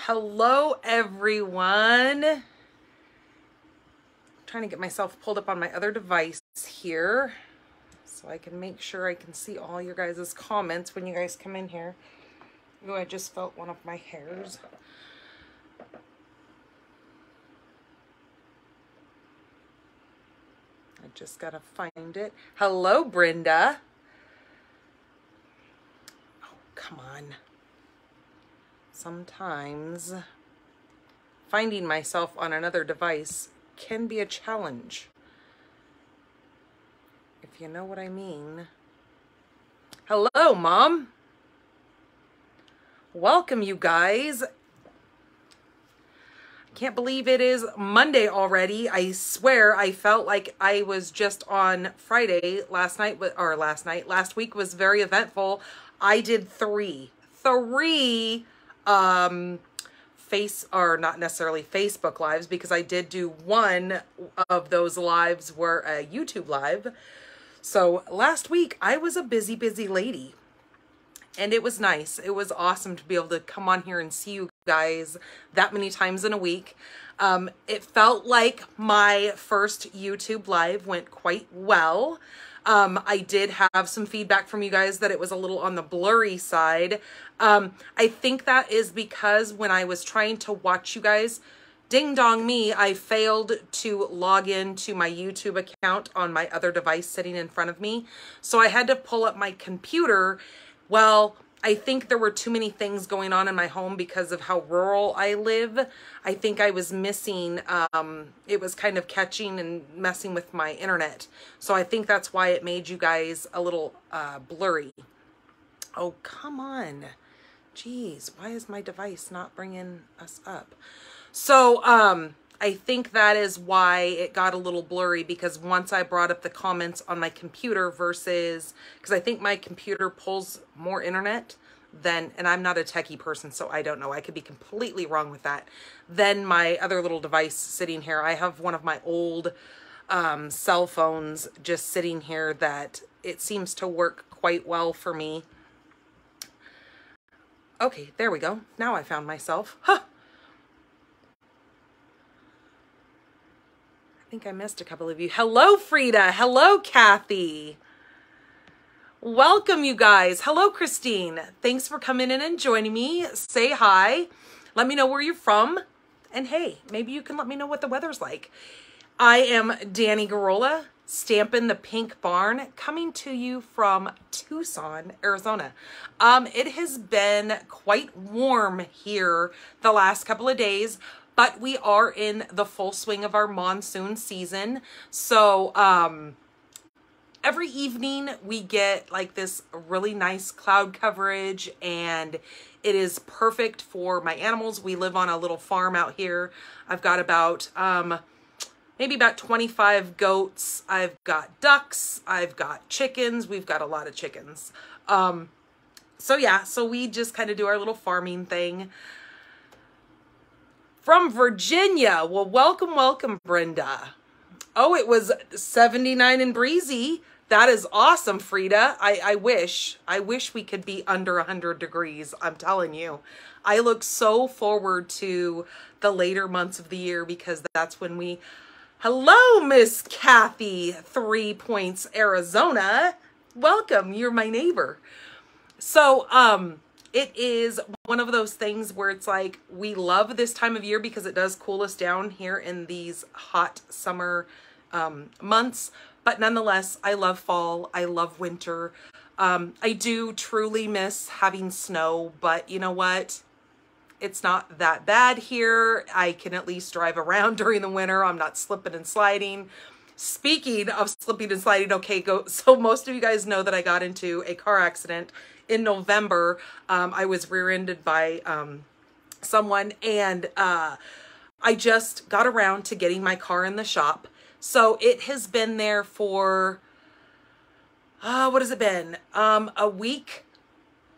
Hello, everyone. I'm trying to get myself pulled up on my other device here so I can make sure I can see all your guys' comments when you guys come in here. Oh, I just felt one of my hairs. I just gotta find it. Hello, Brenda. Oh, come on. Sometimes finding myself on another device can be a challenge, if you know what I mean. Hello, Mom. Welcome, you guys. Can't believe it is Monday already. I swear I felt like I was just on Friday. Last week was very eventful. I did three not necessarily Facebook lives, because I did do one of those lives were a YouTube live. So last week I was a busy lady, and it was nice. It was awesome to be able to come on here and see you guys that many times in a week. It felt like my first YouTube live went quite well. I did have some feedback from you guys that it was a little on the blurry side. I think that is because when I was trying to watch you guys, ding dong me, I failed to log into my YouTube account on my other device sitting in front of me. So I had to pull up my computer. Well, I think there were too many things going on in my home because of how rural I live. I think I was missing, it was kind of catching and messing with my internet. So I think that's why it made you guys a little blurry. Oh, come on. Jeez, why is my device not bringing us up? So I think that is why it got a little blurry, because once I brought up the comments on my computer versus, because I think my computer pulls more internet than, and I'm not a techie person, so I don't know, I could be completely wrong with that, than my other little device sitting here. I have one of my old cell phones just sitting here that it seems to work quite well for me. Okay, there we go. Now I found myself. Huh. I think I missed a couple of you. Hello, Frida. Hello, Kathy. Welcome, you guys. Hello, Christine. Thanks for coming in and joining me. Say hi. Let me know where you're from. And hey, maybe you can let me know what the weather's like. I am Danny Garola, Stampin' the Pink Barn, coming to you from Tucson, Arizona. It has been quite warm here the last couple of days, but we are in the full swing of our monsoon season. So every evening we get like this really nice cloud coverage, and it is perfect for my animals. We live on a little farm out here. I've got about maybe about 25 goats. I've got ducks. I've got chickens. We've got a lot of chickens. So yeah, so we just kind of do our little farming thing. From Virginia. Well, welcome, welcome, Brenda. Oh, it was 79 and breezy. That is awesome, Frida. I wish we could be under 100 degrees. I'm telling you. I look so forward to the later months of the year, because that's when we... Hello, Miss Kathy, 3 Points, Arizona. Welcome, you're my neighbor. So, it is one of those things where it's like, we love this time of year because it does cool us down here in these hot summer months. But nonetheless, I love fall. I love winter. I do truly miss having snow, but you know what? It's not that bad here. I can at least drive around during the winter. I'm not slipping and sliding. Speaking of slipping and sliding, okay, so most of you guys know that I got into a car accident in November. I was rear-ended by someone, and I just got around to getting my car in the shop. So it has been there for, what has it been? A week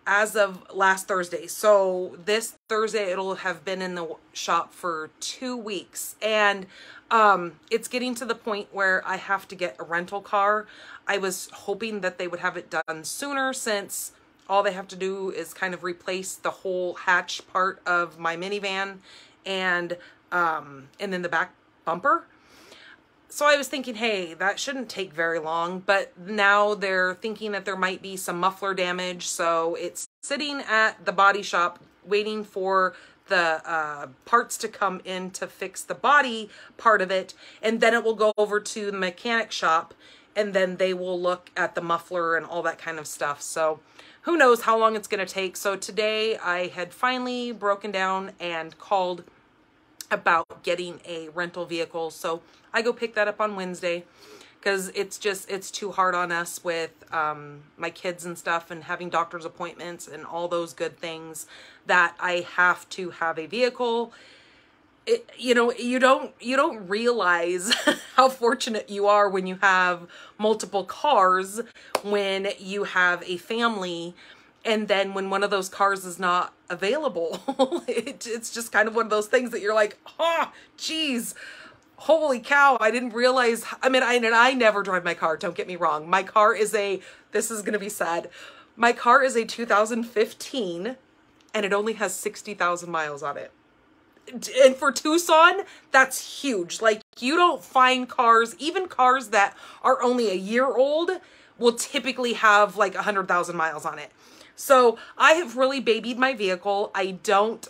as of last Thursday. So this Thursday, it'll have been in the shop for 2 weeks. And it's getting to the point where I have to get a rental car. I was hoping that they would have it done sooner, since all they have to do is kind of replace the whole hatch part of my minivan and then the back bumper. So I was thinking, hey, that shouldn't take very long, but now they're thinking that there might be some muffler damage. So it's sitting at the body shop waiting for the parts to come in to fix the body part of it. And then it will go over to the mechanic shop and then they will look at the muffler and all that kind of stuff. So who knows how long it's going to take. So today I had finally broken down and called about getting a rental vehicle. So I go pick that up on Wednesday because it's too hard on us with my kids and stuff and having doctor's appointments and all those good things that I have to have a vehicle. You know, you don't realize how fortunate you are when you have multiple cars, when you have a family, and then when one of those cars is not available, it's just kind of one of those things that you're like, oh, geez, holy cow, I didn't realize. I mean, I never drive my car, don't get me wrong. My car is this is going to be sad. My car is a 2015 and it only has 60,000 miles on it. And for Tucson, that's huge. Like, you don't find cars, even cars that are only a year old will typically have like 100,000 miles on it. So I have really babied my vehicle. I don't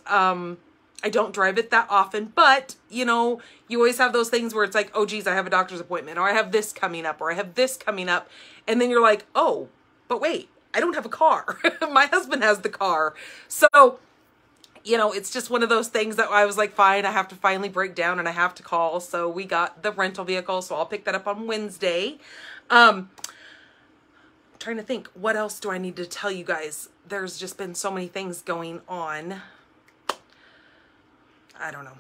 drive it that often, but you know, you always have those things where it's like, oh geez, I have a doctor's appointment, or I have this coming up, or I have this coming up. And then you're like, oh, but wait, I don't have a car. My husband has the car. So, you know, it's just one of those things that I was like, fine, I have to finally break down and I have to call. So we got the rental vehicle. So I'll pick that up on Wednesday. Trying to think, what else do I need to tell you guys? There's just been so many things going on. I don't know.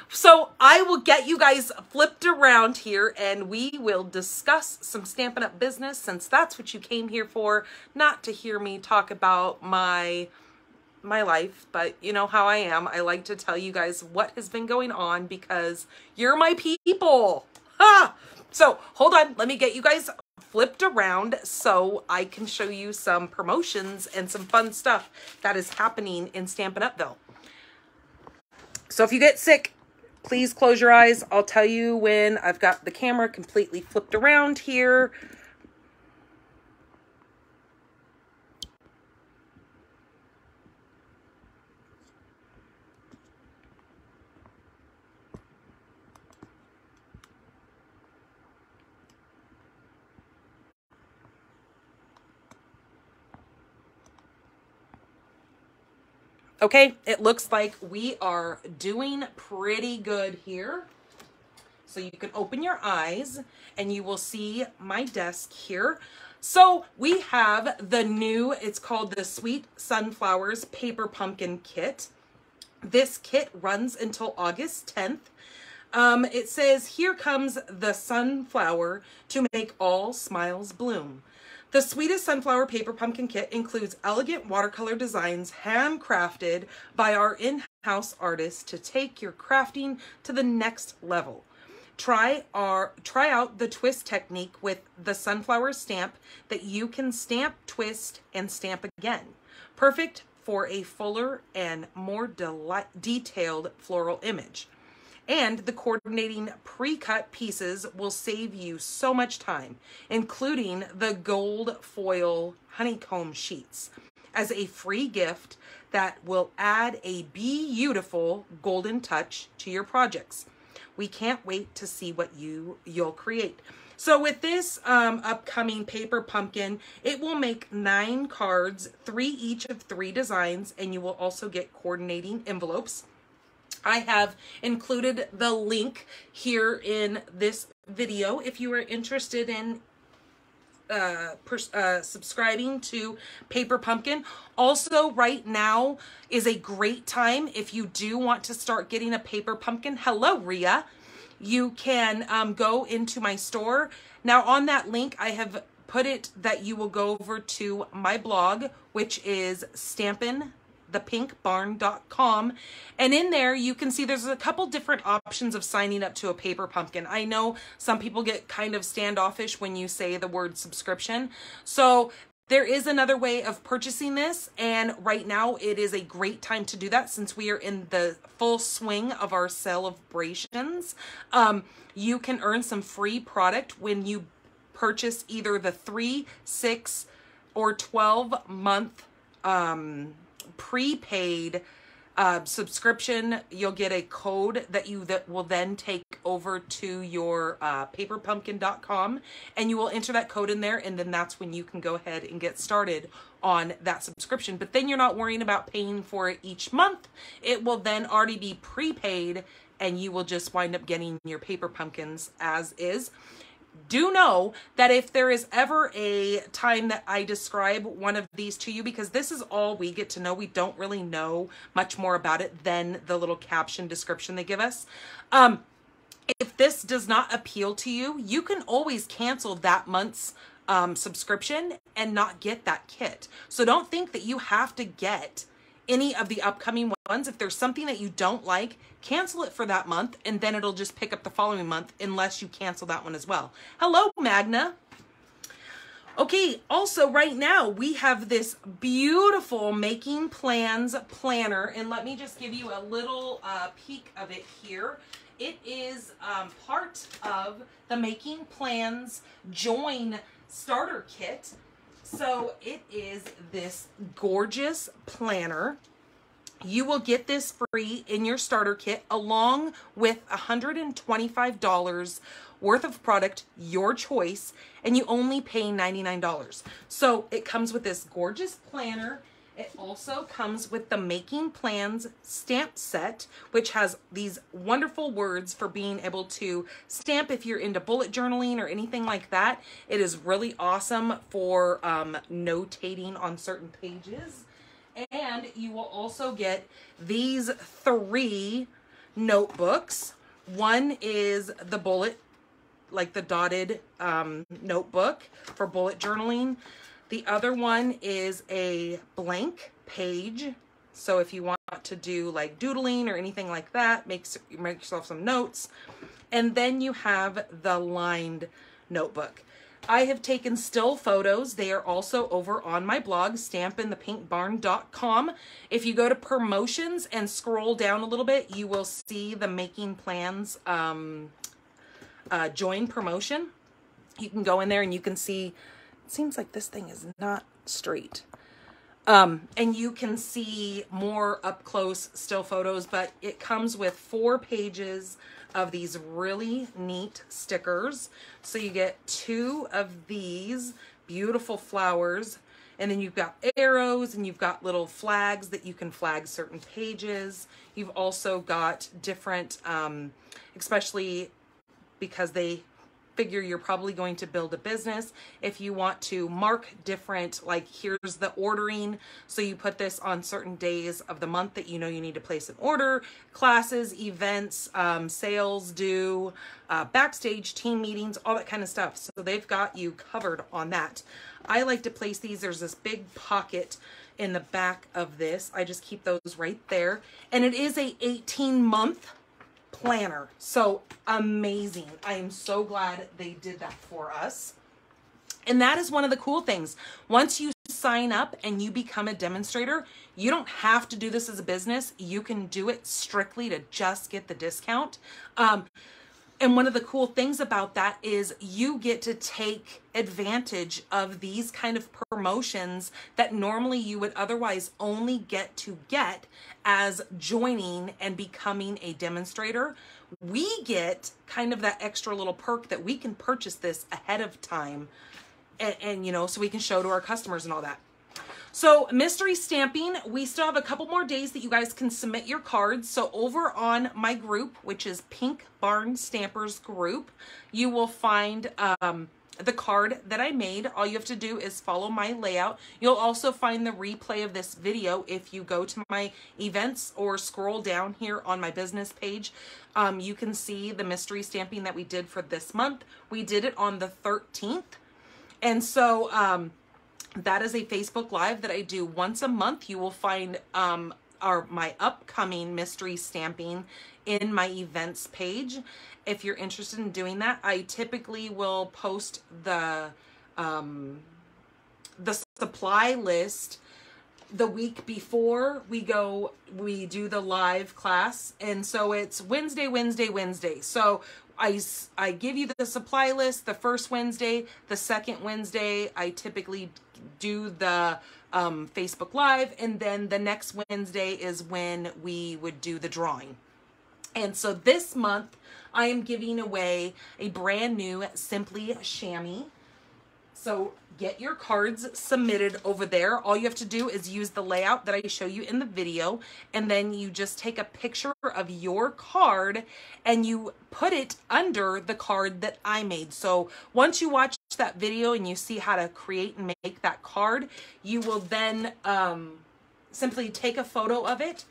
So I will get you guys flipped around here and we will discuss some Stampin' Up! Business, since that's what you came here for, not to hear me talk about my life, but you know how I am. I like to tell you guys what has been going on because you're my people. Ha! So hold on, let me get you guys flipped around so I can show you some promotions and some fun stuff that is happening in Stampin' Upville. So if you get sick, please close your eyes. I'll tell you when I've got the camera completely flipped around here. Okay, it looks like we are doing pretty good here. So you can open your eyes and you will see my desk here. So we have the new, it's called the Sweet Sunflowers Paper Pumpkin Kit. This kit runs until August 10th. It says, here comes the sunflower to make all smiles bloom. The Sweetest Sunflower Paper Pumpkin Kit includes elegant watercolor designs handcrafted by our in-house artists to take your crafting to the next level. Try out the twist technique with the sunflower stamp that you can stamp, twist, and stamp again. Perfect for a fuller and more detailed floral image. And the coordinating pre-cut pieces will save you so much time, including the gold foil honeycomb sheets, as a free gift that will add a beautiful golden touch to your projects. We can't wait to see what you'll create. So with this upcoming paper pumpkin, it will make 9 cards, 3 each of 3 designs, and you will also get coordinating envelopes. I have included the link here in this video if you are interested in subscribing to Paper Pumpkin. Also, right now is a great time if you do want to start getting a paper pumpkin. Hello, Rhea. You can go into my store. Now on that link, I have put it that you will go over to my blog, which is stampinthepinkbarn.com, and in there you can see there's a couple different options of signing up to a paper pumpkin. I know some people get kind of standoffish when you say the word subscription, so There is another way of purchasing this, and right now it is a great time to do that since we are in the full swing of our celebrations. You can earn some free product when you purchase either the 3, 6, or 12-month prepaid subscription. You'll get a code that will then take over to your paperpumpkin.com, and you will enter that code in there, and then that's when you can go ahead and get started on that subscription. But then you're not worrying about paying for it each month. It will then already be prepaid, and you will just wind up getting your paper pumpkins as is. Do know that if there is ever a time that I describe one of these to you, because this is all we get to know, we don't really know much more about it than the little caption description they give us. If this does not appeal to you, you can always cancel that month's subscription and not get that kit. So don't think that you have to get any of the upcoming ones. If there's something that you don't like, cancel it for that month, and then it'll just pick up the following month unless you cancel that one as well. Hello, Magna. Okay, also right now we have this beautiful Making Plans planner, and let me just give you a little peek of it here. It is part of the Making Plans Join Starter Kit. So it is this gorgeous planner. You will get this free in your starter kit along with $125 worth of product, your choice, and you only pay $99. So it comes with this gorgeous planner. It also comes with the Making Plans stamp set, which has these wonderful words for being able to stamp if you're into bullet journaling or anything like that. It is really awesome for notating on certain pages. And you will also get these 3 notebooks. One is the bullet, like the dotted notebook for bullet journaling. The other one is a blank page. So if you want to do like doodling or anything like that, make yourself some notes. And then you have the lined notebook. I have taken still photos. They are also over on my blog, stampinthepinkbarn.com. If you go to promotions and scroll down a little bit, you will see the Making Plans join promotion. You can go in there and you can see, it seems like this thing is not straight. And you can see more up close still photos, but it comes with 4 pages of these really neat stickers. So you get 2 of these beautiful flowers, and then you've got arrows, and you've got little flags that you can flag certain pages. You've also got different, especially because they figure you're probably going to build a business. If you want to mark different, like here's the ordering, so you put this on certain days of the month that you know you need to place an order, classes, events, sales due, backstage, team meetings, all that kind of stuff. So they've got you covered on that. I like to place these, there's this big pocket in the back of this. I just keep those right there. And it is a 18-month planner. So amazing. I am so glad they did that for us. And that is one of the cool things. Once you sign up and you become a demonstrator, you don't have to do this as a business. You can do it strictly to just get the discount. And one of the cool things about that is you get to take advantage of these kind of promotions that normally you would otherwise only get as joining and becoming a demonstrator. We get kind of that extra little perk that we can purchase this ahead of time and you know, so we can show to our customers and all that. So mystery stamping, we still have a couple more days that you guys can submit your cards. So over on my group, which is Pink Barn Stampers group, you will find the card that I made. All you have to do is follow my layout. You'll also find the replay of this video if you go to my events or scroll down here on my business page. You can see the mystery stamping that we did for this month. We did it on the 13th. And so that is a Facebook Live that I do once a month. You will find my upcoming mystery stamping in my events page. If you're interested in doing that, I typically will post the supply list the week before we do the live class. And so it's Wednesday, Wednesday, Wednesday. So I give you the supply list the first Wednesday. The second Wednesday, I typically do the Facebook Live. And then the next Wednesday is when we would do the drawing. And so this month, I am giving away a brand new Simply Chamois. So get your cards submitted over there. All you have to do is use the layout that I show you in the video, and then you just take a picture of your card and you put it under the card that I made. So once you watch that video and you see how to create and make that card, you will then simply take a photo of it,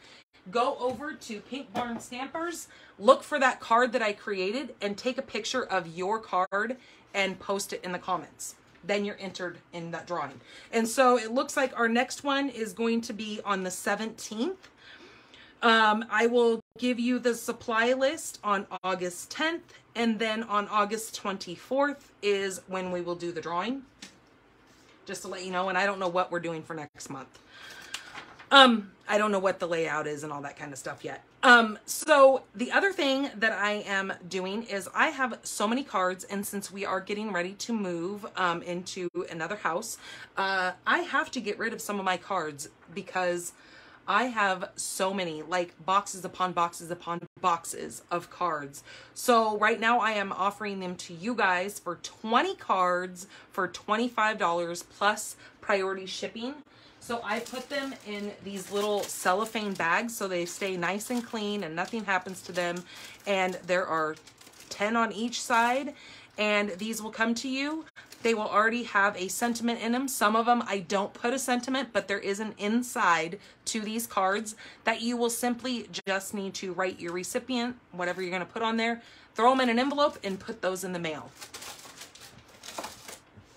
go over to Pink Barn Stampers, look for that card that I created, and take a picture of your card and post it in the comments. Then you're entered in that drawing. And so it looks like our next one is going to be on the 17th. I will give you the supply list on August 10th, and then on August 24th is when we will do the drawing. Just to let you know, and I don't know what we're doing for next month. I don't know what the layout is and all that kind of stuff yet. So the other thing that I am doing is I have so many cards, and since we are getting ready to move into another house, I have to get rid of some of my cards because I have so many, like boxes upon boxes upon boxes of cards. So right now I am offering them to you guys for 20 cards for $25 plus priority shipping. So I put them in these little cellophane bags so they stay nice and clean and nothing happens to them. And there are 10 on each side, and these will come to you. They will already have a sentiment in them. Some of them I don't put a sentiment, but there is an inside to these cards that you will simply just need to write your recipient, whatever you're going to put on there, throw them in an envelope and put those in the mail.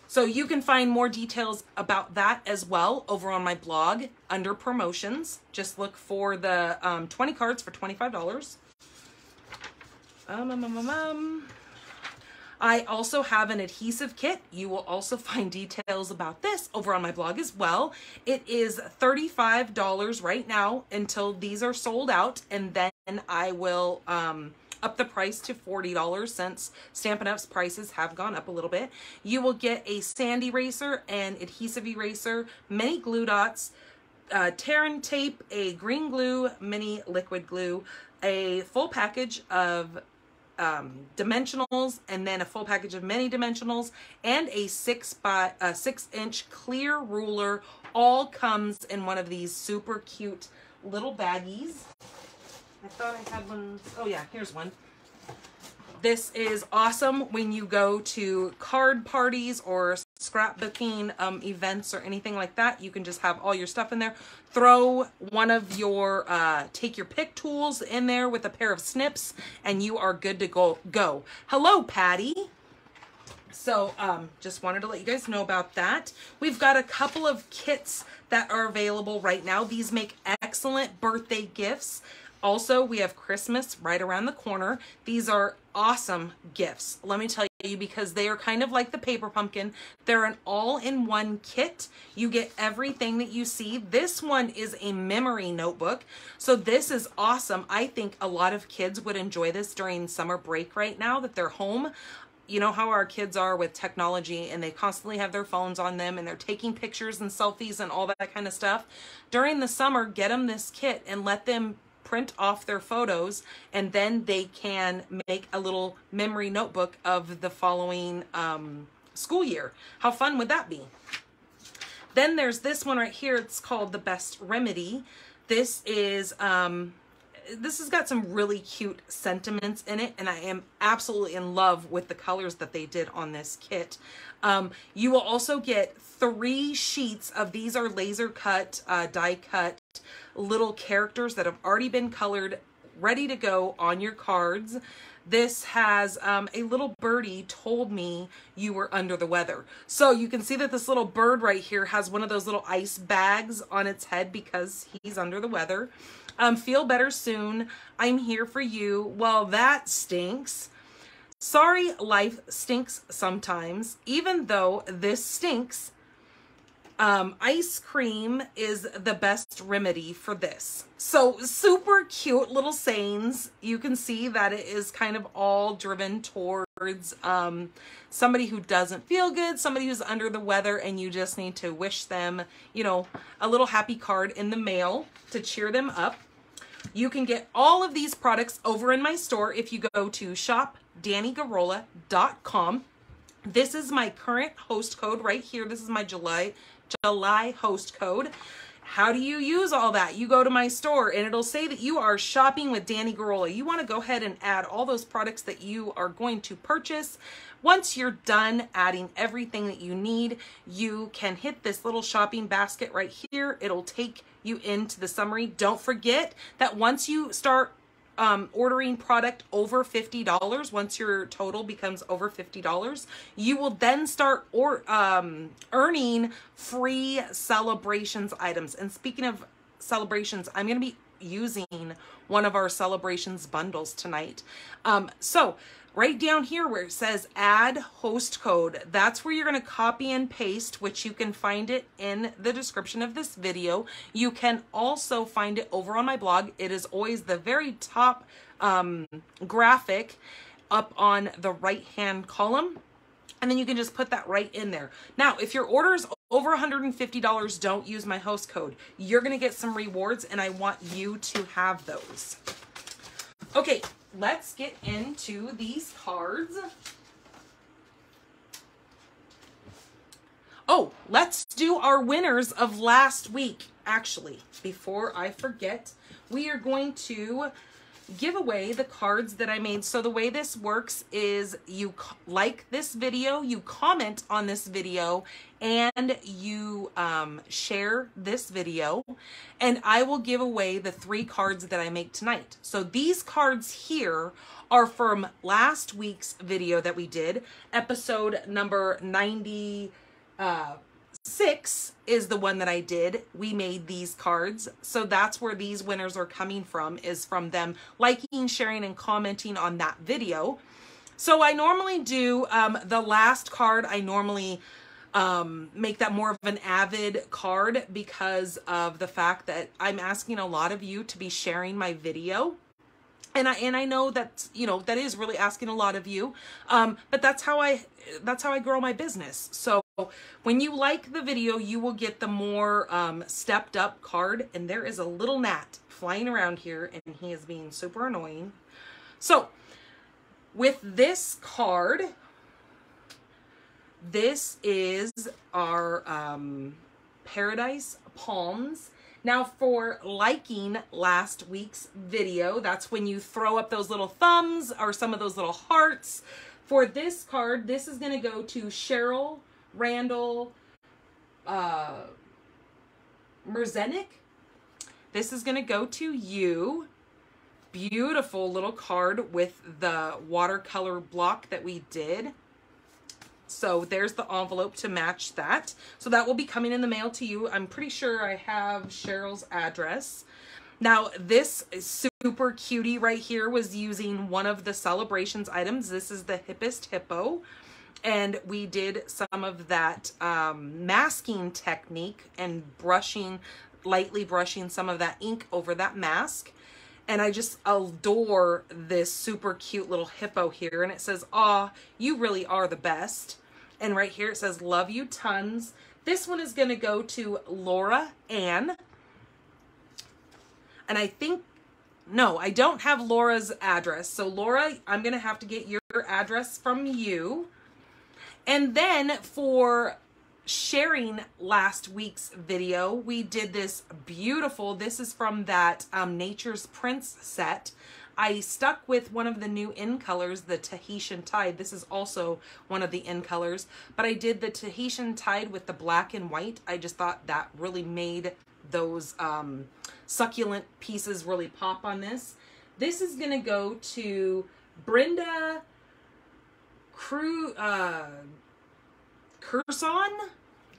So you can find more details about that as well over on my blog under promotions. Just look for the 20 cards for $25. I also have an adhesive kit. You will also find details about this over on my blog as well. It is $35 right now until these are sold out, and then I will up the price to $40 since Stampin' Up's prices have gone up a little bit. You will get a sand eraser, an adhesive eraser, mini glue dots, tear and tape, a green glue, mini liquid glue, a full package of dimensionals, and then a full package of mini dimensionals, and a 6-inch clear ruler. All comes in one of these super cute little baggies. I thought I had one. Oh yeah, here's one. This is awesome when you go to card parties or scrapbooking events or anything like that. You can just have all your stuff in there. Throw one of your, take your pick tools in there with a pair of snips, and you are good to go. Hello, Patty. So just wanted to let you guys know about that. We've got a couple of kits that are available right now. These make excellent birthday gifts. Also, we have Christmas right around the corner. These are awesome gifts, let me tell you, because they are kind of like the paper pumpkin. They're an all-in-one kit. You get everything that you see. This one is a memory notebook, so this is awesome. I think a lot of kids would enjoy this during summer break right now that they're home. You know how our kids are with technology, and they constantly have their phones on them, and they're taking pictures and selfies and all that kind of stuff. During the summer, get them this kit and let them print off their photos, and then they can make a little memory notebook of the following school year. How fun would that be? Then there's this one right here. It's called The Best Remedy. This is this has got some really cute sentiments in it, and I am absolutely in love with the colors that they did on this kit. You will also get 3 sheets of these are laser cut, die cut little characters that have already been colored, ready to go on your cards. This has a little birdie told me you were under the weather. So you can see that this little bird right here has one of those little ice bags on its head because he's under the weather. Feel better soon. I'm here for you. Well, that stinks. Sorry, life stinks sometimes. Even though this stinks, Ice cream is the best remedy for this. So super cute little sayings. You can see that it is kind of all driven towards somebody who doesn't feel good, somebody who's under the weather, and you just need to wish them, you know, a little happy card in the mail to cheer them up. You can get all of these products over in my store if you go to shopdannygarola.com. This is my current host code right here. This is my July host code. How do you use all that? You go to my store and it'll say that you are shopping with Danny Garola. You want to go ahead and add all those products that you are going to purchase. Once you're done adding everything that you need, you can hit this little shopping basket right here. It'll take you into the summary. Don't forget that once you start ordering product over $50, once your total becomes over $50, you will then start earning free celebrations items. And speaking of celebrations, I'm going to be using one of our celebrations bundles tonight. So right down here where it says add host code, that's where you're going to copy and paste, which you can find it in the description of this video. You can also find it over on my blog. It is always the very top graphic up on the right hand column. And then you can just put that right in there. Now, if your order is over $150, don't use my host code. You're going to get some rewards and I want you to have those. Okay. Let's get into these cards. Oh, let's do our winners of last week. Actually, before I forget, we are going to give away the cards that I made. So the way this works is you like this video, you comment on this video, and you share this video, and I will give away the 3 cards that I make tonight. So these cards here are from last week's video that we did. Episode number 96 is the one that I did. We made these cards. So that's where these winners are coming from, is from them liking, sharing, and commenting on that video. So I normally do the last card. I normally make that more of an avid card because of the fact that I'm asking a lot of you to be sharing my video. And I know that, you know, that is really asking a lot of you. But that's how I grow my business. So when you like the video, you will get the more stepped up card. And there is a little gnat flying around here and he is being super annoying. So with this card, this is our Paradise Palms. Now for liking last week's video, that's when you throw up those little thumbs or some of those little hearts. For this card, this is going to go to Cheryl Randall Merzenik. This is going to go to you. Beautiful little card with the watercolor block that we did. So there's the envelope to match that. So that will be coming in the mail to you. I'm pretty sure I have Cheryl's address. Now this super cutie right here was using one of the celebrations items. This is the Hippest Hippo. And we did some of that masking technique and lightly brushing some of that ink over that mask. And I just adore this super cute little hippo here. And it says, "Aw, you really are the best." And right here it says, "Love you tons." This one is going to go to Laura Ann. And I think, no, I don't have Laura's address. So Laura, I'm going to have to get your address from you. And then for sharing last week's video, we did this beautiful, this is from that Nature's Prince set. I stuck with one of the new in colors, the Tahitian Tide. This is also one of the in colors, but I did the Tahitian Tide with the black and white. I just thought that really made those succulent pieces really pop on this. This is gonna go to Brenda Curzon,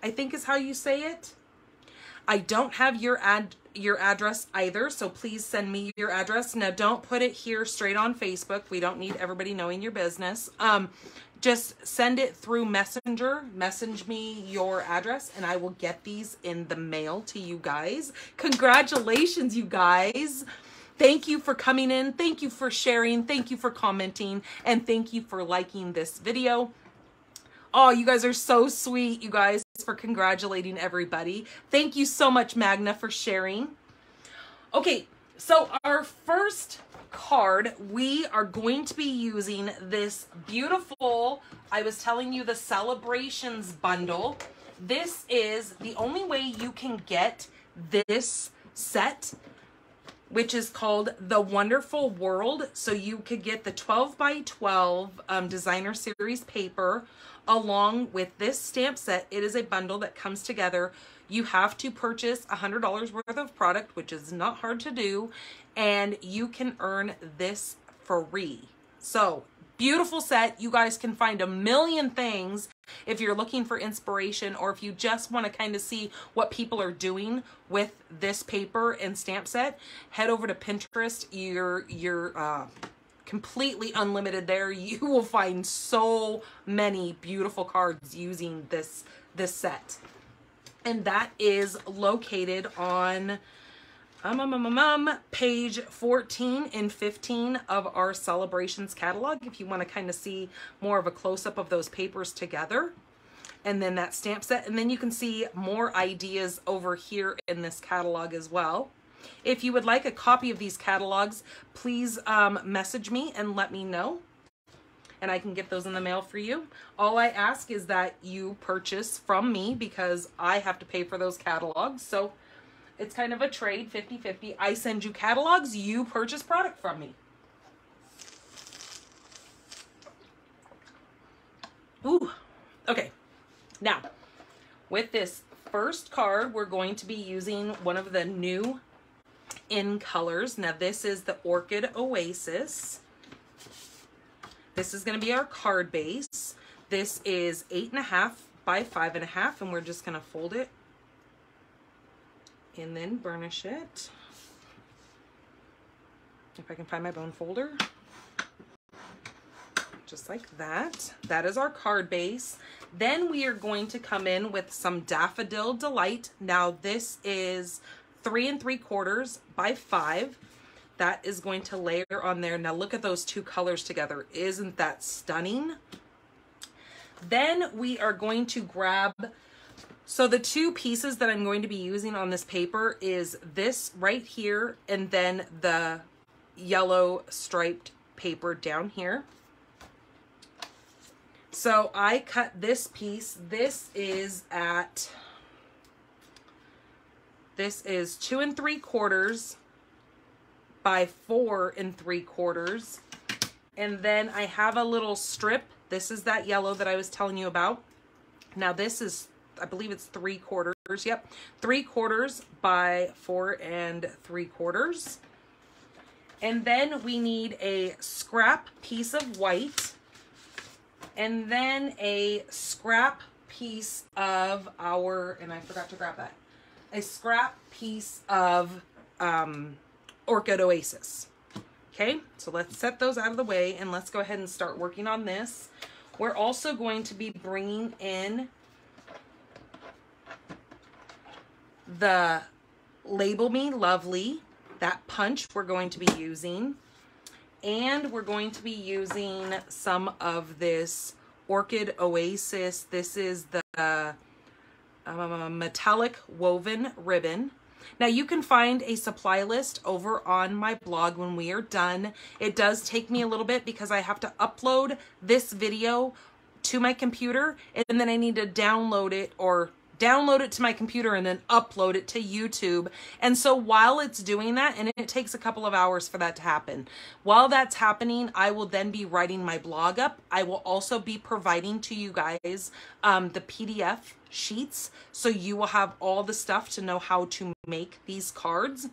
I think is how you say it. I don't have your address either, so please send me your address. Now don't put it here straight on Facebook. We don't need everybody knowing your business. just send it through Messenger. Message me your address and I will get these in the mail to you guys. Congratulations, you guys. Thank you for coming in. Thank you for sharing. Thank you for commenting. And thank you for liking this video. Oh, you guys are so sweet, you guys, for congratulating everybody. Thank you so much, Magna, for sharing. Okay, so our first card, we are going to be using this beautiful, I was telling you, the Celebrations bundle. This is the only way you can get this set, which is called The Wonderful World. So you could get the 12 by 12 designer series paper along with this stamp set. It is a bundle that comes together. You have to purchase $100 worth of product, which is not hard to do, and you can earn this free. So beautiful set. You guys can find a million things if you're looking for inspiration, or if you just want to kind of see what people are doing with this paper and stamp set. Head over to Pinterest. You're completely unlimited there. You will find so many beautiful cards using this set. And that is located on page 14 and 15 of our Celebrations catalog, if you want to kind of see more of a close-up of those papers together. And then that stamp set. And then you can see more ideas over here in this catalog as well. If you would like a copy of these catalogs, please message me and let me know, and I can get those in the mail for you. All I ask is that you purchase from me, because I have to pay for those catalogs. So it's kind of a trade, 50-50. I send you catalogs, you purchase product from me. Ooh, okay. Now, with this first card, we're going to be using one of the new in colors. Now, this is the Orchid Oasis. This is going to be our card base. This is 8.5 by 5.5, and we're just going to fold it and then burnish it. If I can find my bone folder. Just like that. That is our card base. Then we are going to come in with some Daffodil Delight. Now, this is 3 3/4 by 5. That is going to layer on there. Now look at those two colors together. Isn't that stunning? Then we are going to grab, so the two pieces that I'm going to be using on this paper is this right here, and then the yellow striped paper down here. So I cut this piece. This is 2 3/4 by 4 3/4. And then I have a little strip. This is that yellow that I was telling you about. Now this is, I believe it's 3/4. Yep. 3/4 by 4 3/4. And then we need a scrap piece of white. And then a scrap piece of our, and I forgot to grab that, a scrap piece of Orchid Oasis. Okay, so let's set those out of the way and let's go ahead and start working on this. We're also going to be bringing in the Label Me Lovely, that punch we're going to be using. And we're going to be using some of this Orchid Oasis. This is the metallic woven ribbon. Now you can find a supply list over on my blog when we are done. It does take me a little bit because I have to upload this video to my computer, and then I need to download it to my computer and then upload it to YouTube. And so while it's doing that, and it takes a couple of hours for that to happen, while that's happening, I will then be writing my blog up. I will also be providing to you guys the PDF sheets, so you will have all the stuff to know how to make these cards.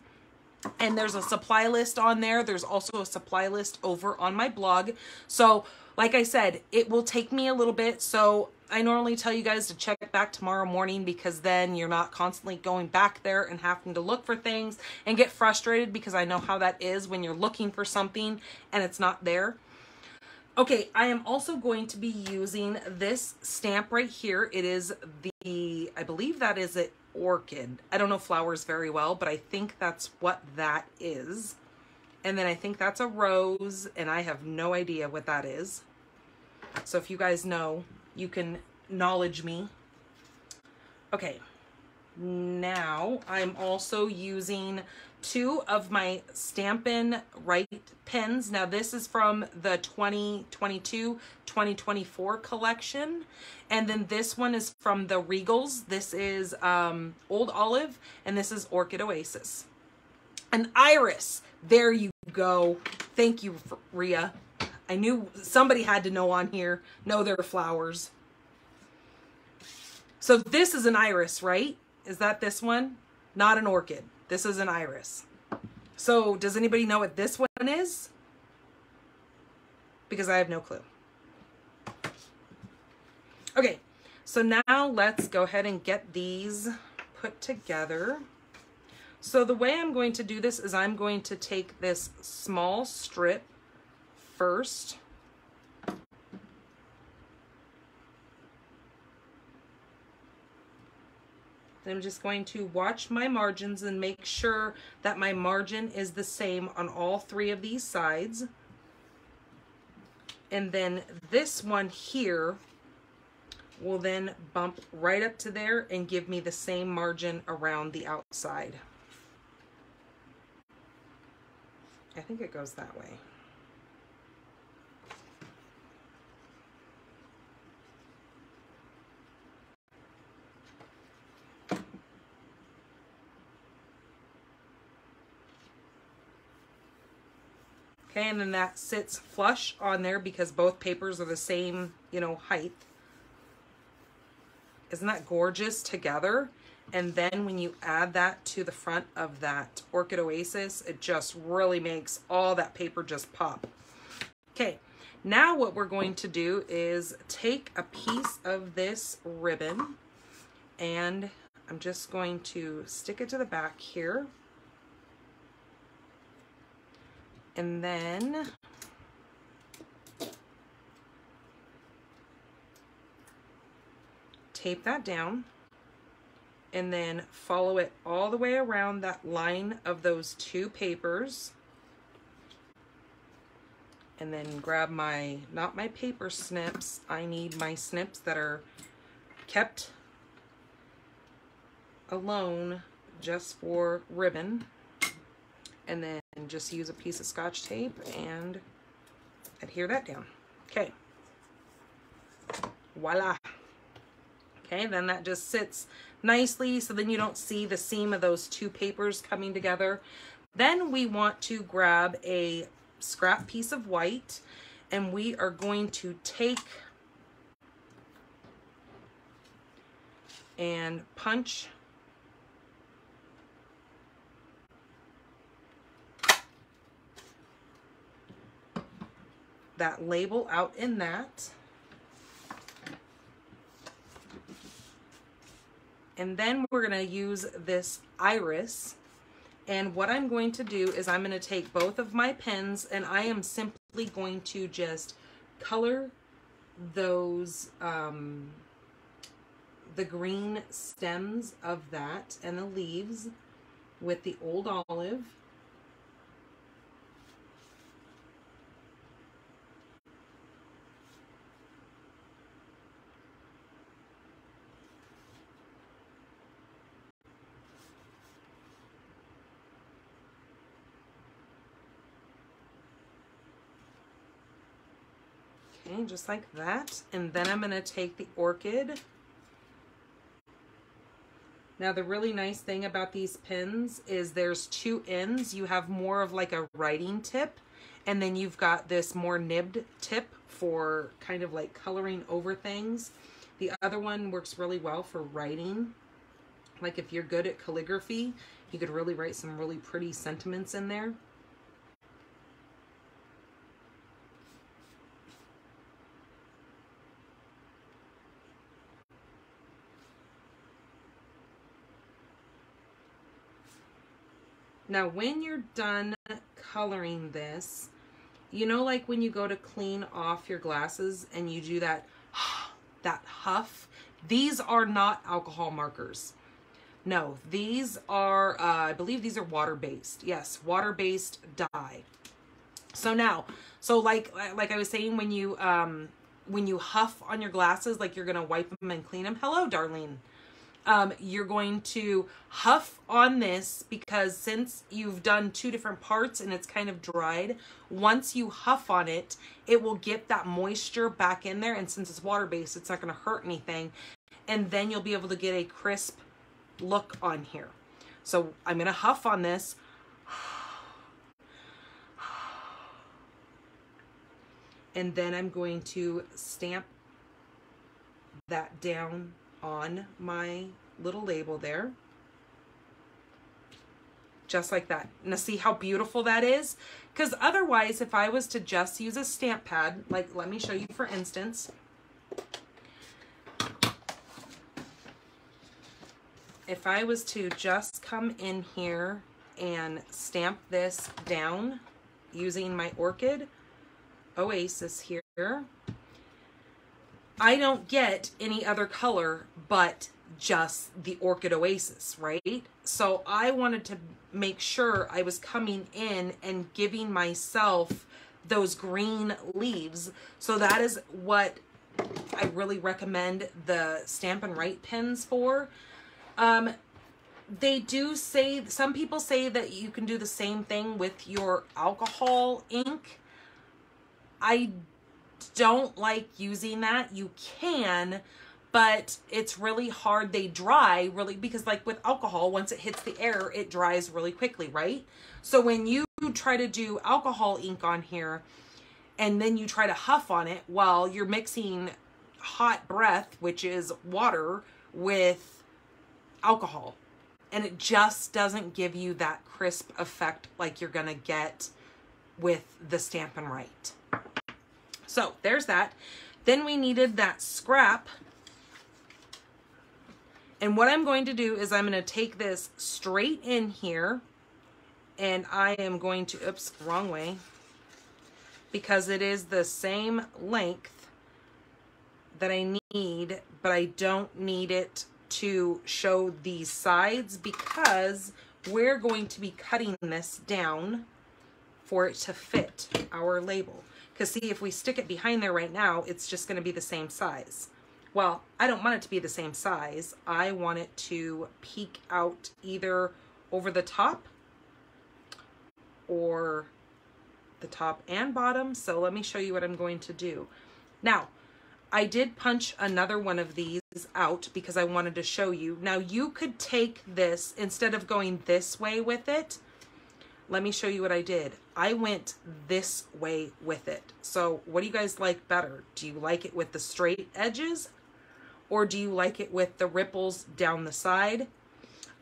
And there's a supply list on there. There's also a supply list over on my blog. So like I said, it will take me a little bit. So I normally tell you guys to check back tomorrow morning, because then you're not constantly going back there and having to look for things and get frustrated, because I know how that is when you're looking for something and it's not there. Okay, I am also going to be using this stamp right here. It is I believe that is an orchid. I don't know flowers very well, but I think that's what that is. And then I think that's a rose, and I have no idea what that is. So if you guys know, you can knowledge me. Okay, now I'm also using 2 of my Stampin' Right pens. Now this is from the 2022-2024 collection. And then this one is from the Regals. This is Old Olive, and this is Orchid Oasis. An iris. There you go. Thank you, Rhea. I knew somebody had to know on here. Know their flowers. So this is an iris, right? Is that this one? Not an orchid. This is an iris. So does anybody know what this one is? Because I have no clue. Okay, so now let's go ahead and get these put together. So the way I'm going to do this is I'm going to take this small strip first. I'm just going to watch my margins and make sure that my margin is the same on all 3 of these sides. And then this one here will then bump right up to there and give me the same margin around the outside. I think it goes that way. Okay, and then that sits flush on there because both papers are the same, you know, height. Isn't that gorgeous together? And then when you add that to the front of that Orchid Oasis, it just really makes all that paper just pop. Okay, now what we're going to do is take a piece of this ribbon, and I'm just going to stick it to the back here. And then tape that down, and then follow it all the way around that line of those 2 papers. And then grab my, not my paper snips, I need my snips that are kept alone just for ribbon. And then just use a piece of Scotch tape and adhere that down. Okay. Voila. Okay, then that just sits nicely, so then you don't see the seam of those 2 papers coming together. Then we want to grab a scrap piece of white, and we are going to take and punch that label out in that. And then we're going to use this iris. And what I'm going to do is I'm going to take both of my pens, and I am simply going to just color those, the green stems of that and the leaves with the Old Olive. Okay, just like that. And then I'm going to take the orchid. Now the really nice thing about these pins is there's 2 ends. You have more of like a writing tip, and then you've got this more nibbed tip for kind of like coloring over things. The other one works really well for writing. Like if you're good at calligraphy, you could really write some really pretty sentiments in there. Now, when you're done coloring this, you know, like when you go to clean off your glasses and you do that, that huff, these are not alcohol markers. No, these are, I believe these are water-based. Yes, water-based dye. So now, so like I was saying, when you huff on your glasses, like you're gonna wipe them and clean them. Hello, Darlene. You're going to huff on this because since you've done 2 different parts and it's kind of dried, once you huff on it, it will get that moisture back in there. And since it's water-based, it's not going to hurt anything. And then you'll be able to get a crisp look on here. So I'm going to huff on this. And then I'm going to stamp that down on my little label there. Just like that. Now see how beautiful that is? Because otherwise, if I was to just use a stamp pad, like let me show you for instance. If I was to just come in here and stamp this down using my Orchid Oasis here, I don't get any other color but just the Orchid Oasis, right? So I wanted to make sure I was coming in and giving myself those green leaves. So that is what I really recommend the Stampin' Write pens for. They do say, some people say that you can do the same thing with your alcohol ink. I don't like using that. You can, but it's really hard. They dry really, because like with alcohol, once it hits the air, it dries really quickly, right? So when you try to do alcohol ink on here and then you try to huff on it, well, you're mixing hot breath, which is water, with alcohol, and it just doesn't give you that crisp effect like you're gonna get with the Stampin' Write. So there's that. Then we needed that scrap. And what I'm going to do is I'm going to take this straight in here and I am going to, oops, wrong way, because it is the same length that I need, but I don't need it to show these sides because we're going to be cutting this down for it to fit our label. Because see, if we stick it behind there right now, it's just going to be the same size. Well, I don't want it to be the same size. I want it to peek out either over the top or the top and bottom. So let me show you what I'm going to do. Now, I did punch another one of these out because I wanted to show you. Now, you could take this, instead of going this way with it, let me show you what I did. I went this way with it. So what do you guys like better? Do you like it with the straight edges, or do you like it with the ripples down the side?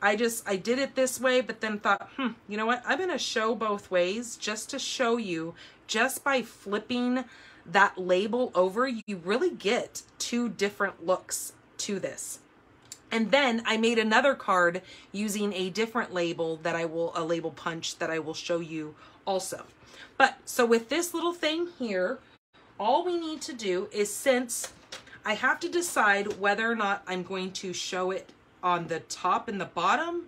I did it this way, but then thought, you know what? I'm going to show both ways just to show you, just by flipping that label over, you really get 2 different looks to this. And then I made another card using a different label that a label punch that I will show you also. But so with this little thing here, all we need to do is, since I have to decide whether or not I'm going to show it on the top and the bottom,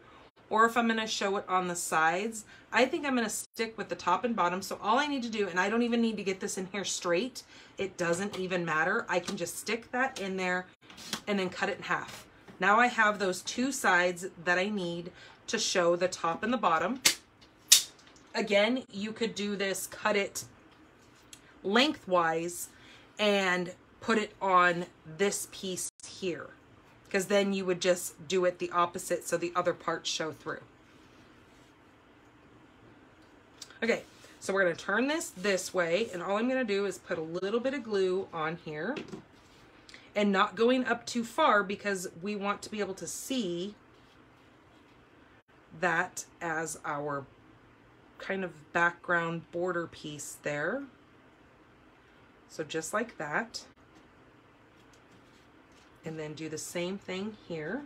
or if I'm going to show it on the sides, I think I'm going to stick with the top and bottom. So all I need to do, and I don't even need to get this in here straight, it doesn't even matter. I can just stick that in there and then cut it in half. Now I have those 2 sides that I need to show the top and the bottom. Again, you could do this, cut it lengthwise and put it on this piece here, because then you would just do it the opposite so the other parts show through. Okay, so we're going to turn this way, and all I'm going to do is put a little bit of glue on here. And not going up too far, because we want to be able to see that as our kind of background border piece there. So just like that. And then do the same thing here.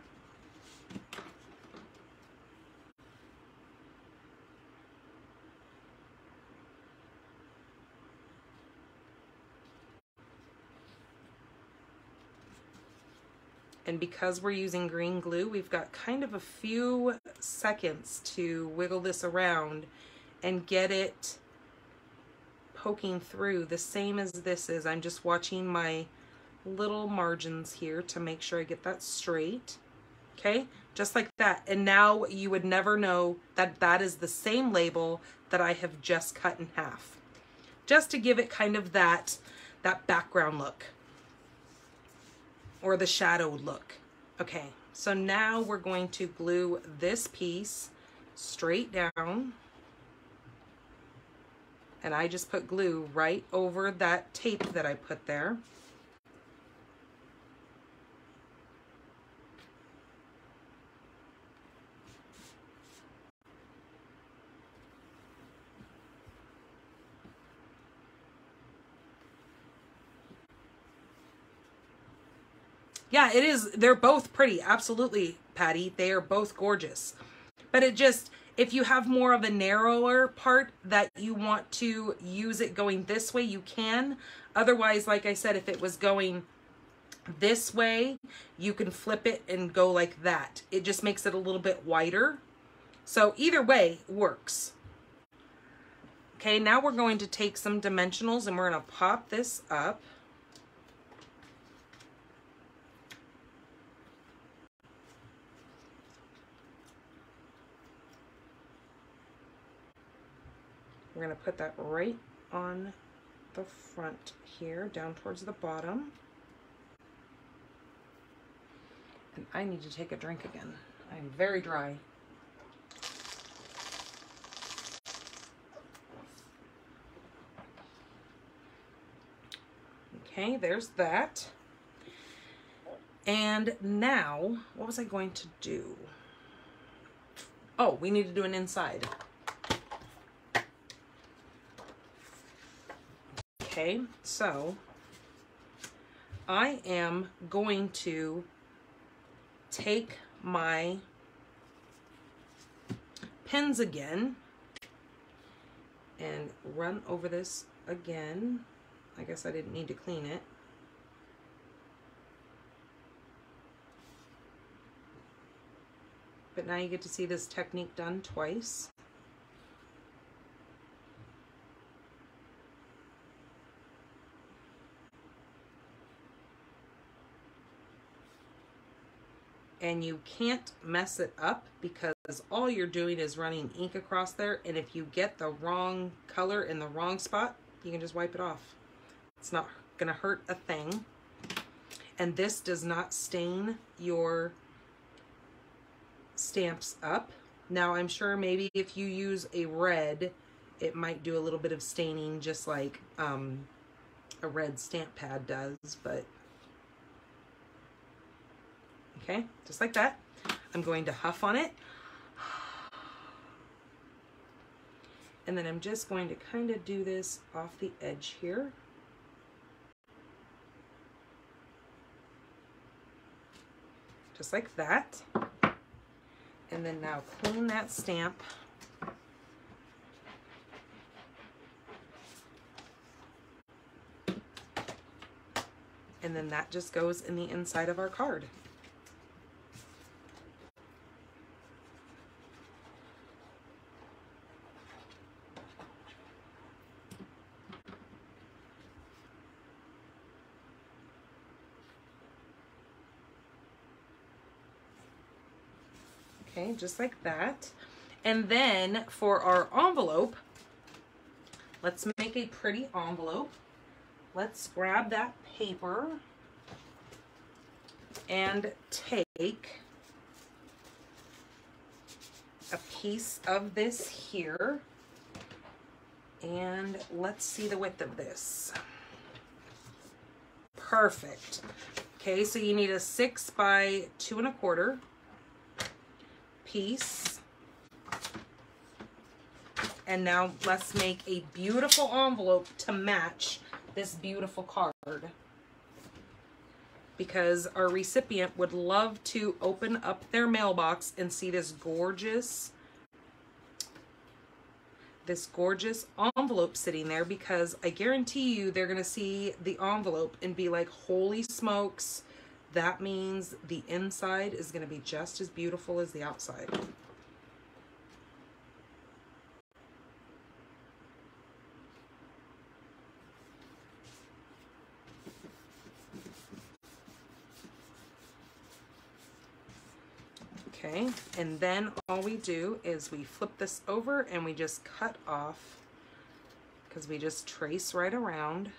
And because we're using green glue, we've got kind of a few seconds to wiggle this around and get it poking through the same as this is. I'm just watching my little margins here to make sure I get that straight. Okay, just like that. And now you would never know that that is the same label that I have just cut in half, just to give it kind of that background look, or the shadowed look. Okay, so now we're going to glue this piece straight down. And I just put glue right over that tape that I put there. Yeah, it is. They're both pretty. Absolutely, Patty. They are both gorgeous. But it just, if you have more of a narrower part that you want to use it going this way, you can. Otherwise, like I said, if it was going this way, you can flip it and go like that. It just makes it a little bit wider. So either way works. Okay, now we're going to take some dimensionals and we're going to pop this up. We're going to put that right on the front here, down towards the bottom. And I need to take a drink again. I'm very dry. Okay, there's that. And now, what was I going to do? Oh, we need to do an inside. Okay, so I am going to take my pins again and run over this again. I guess I didn't need to clean it. But now you get to see this technique done twice. And you can't mess it up because all you're doing is running ink across there. And if you get the wrong color in the wrong spot, you can just wipe it off. It's not gonna hurt a thing. And this does not stain your stamps up. Now I'm sure maybe if you use a red, it might do a little bit of staining just like a red stamp pad does, but okay, just like that. I'm going to huff on it. And then I'm just going to kind of do this off the edge here. Just like that. And then now clean that stamp. And then that just goes in the inside of our card. Okay, just like that. And then for our envelope, let's make a pretty envelope. Let's grab that paper and take a piece of this here. And let's see the width of this. Perfect. Okay, so you need a 6 by 2 1/4 piece. And now let's make a beautiful envelope to match this beautiful card, because our recipient would love to open up their mailbox and see this gorgeous envelope sitting there, because I guarantee you they're going to see the envelope and be like, holy smokes, that means the inside is going to be just as beautiful as the outside. Okay, and then all we do is we flip this over and we just cut off, because we just trace right around.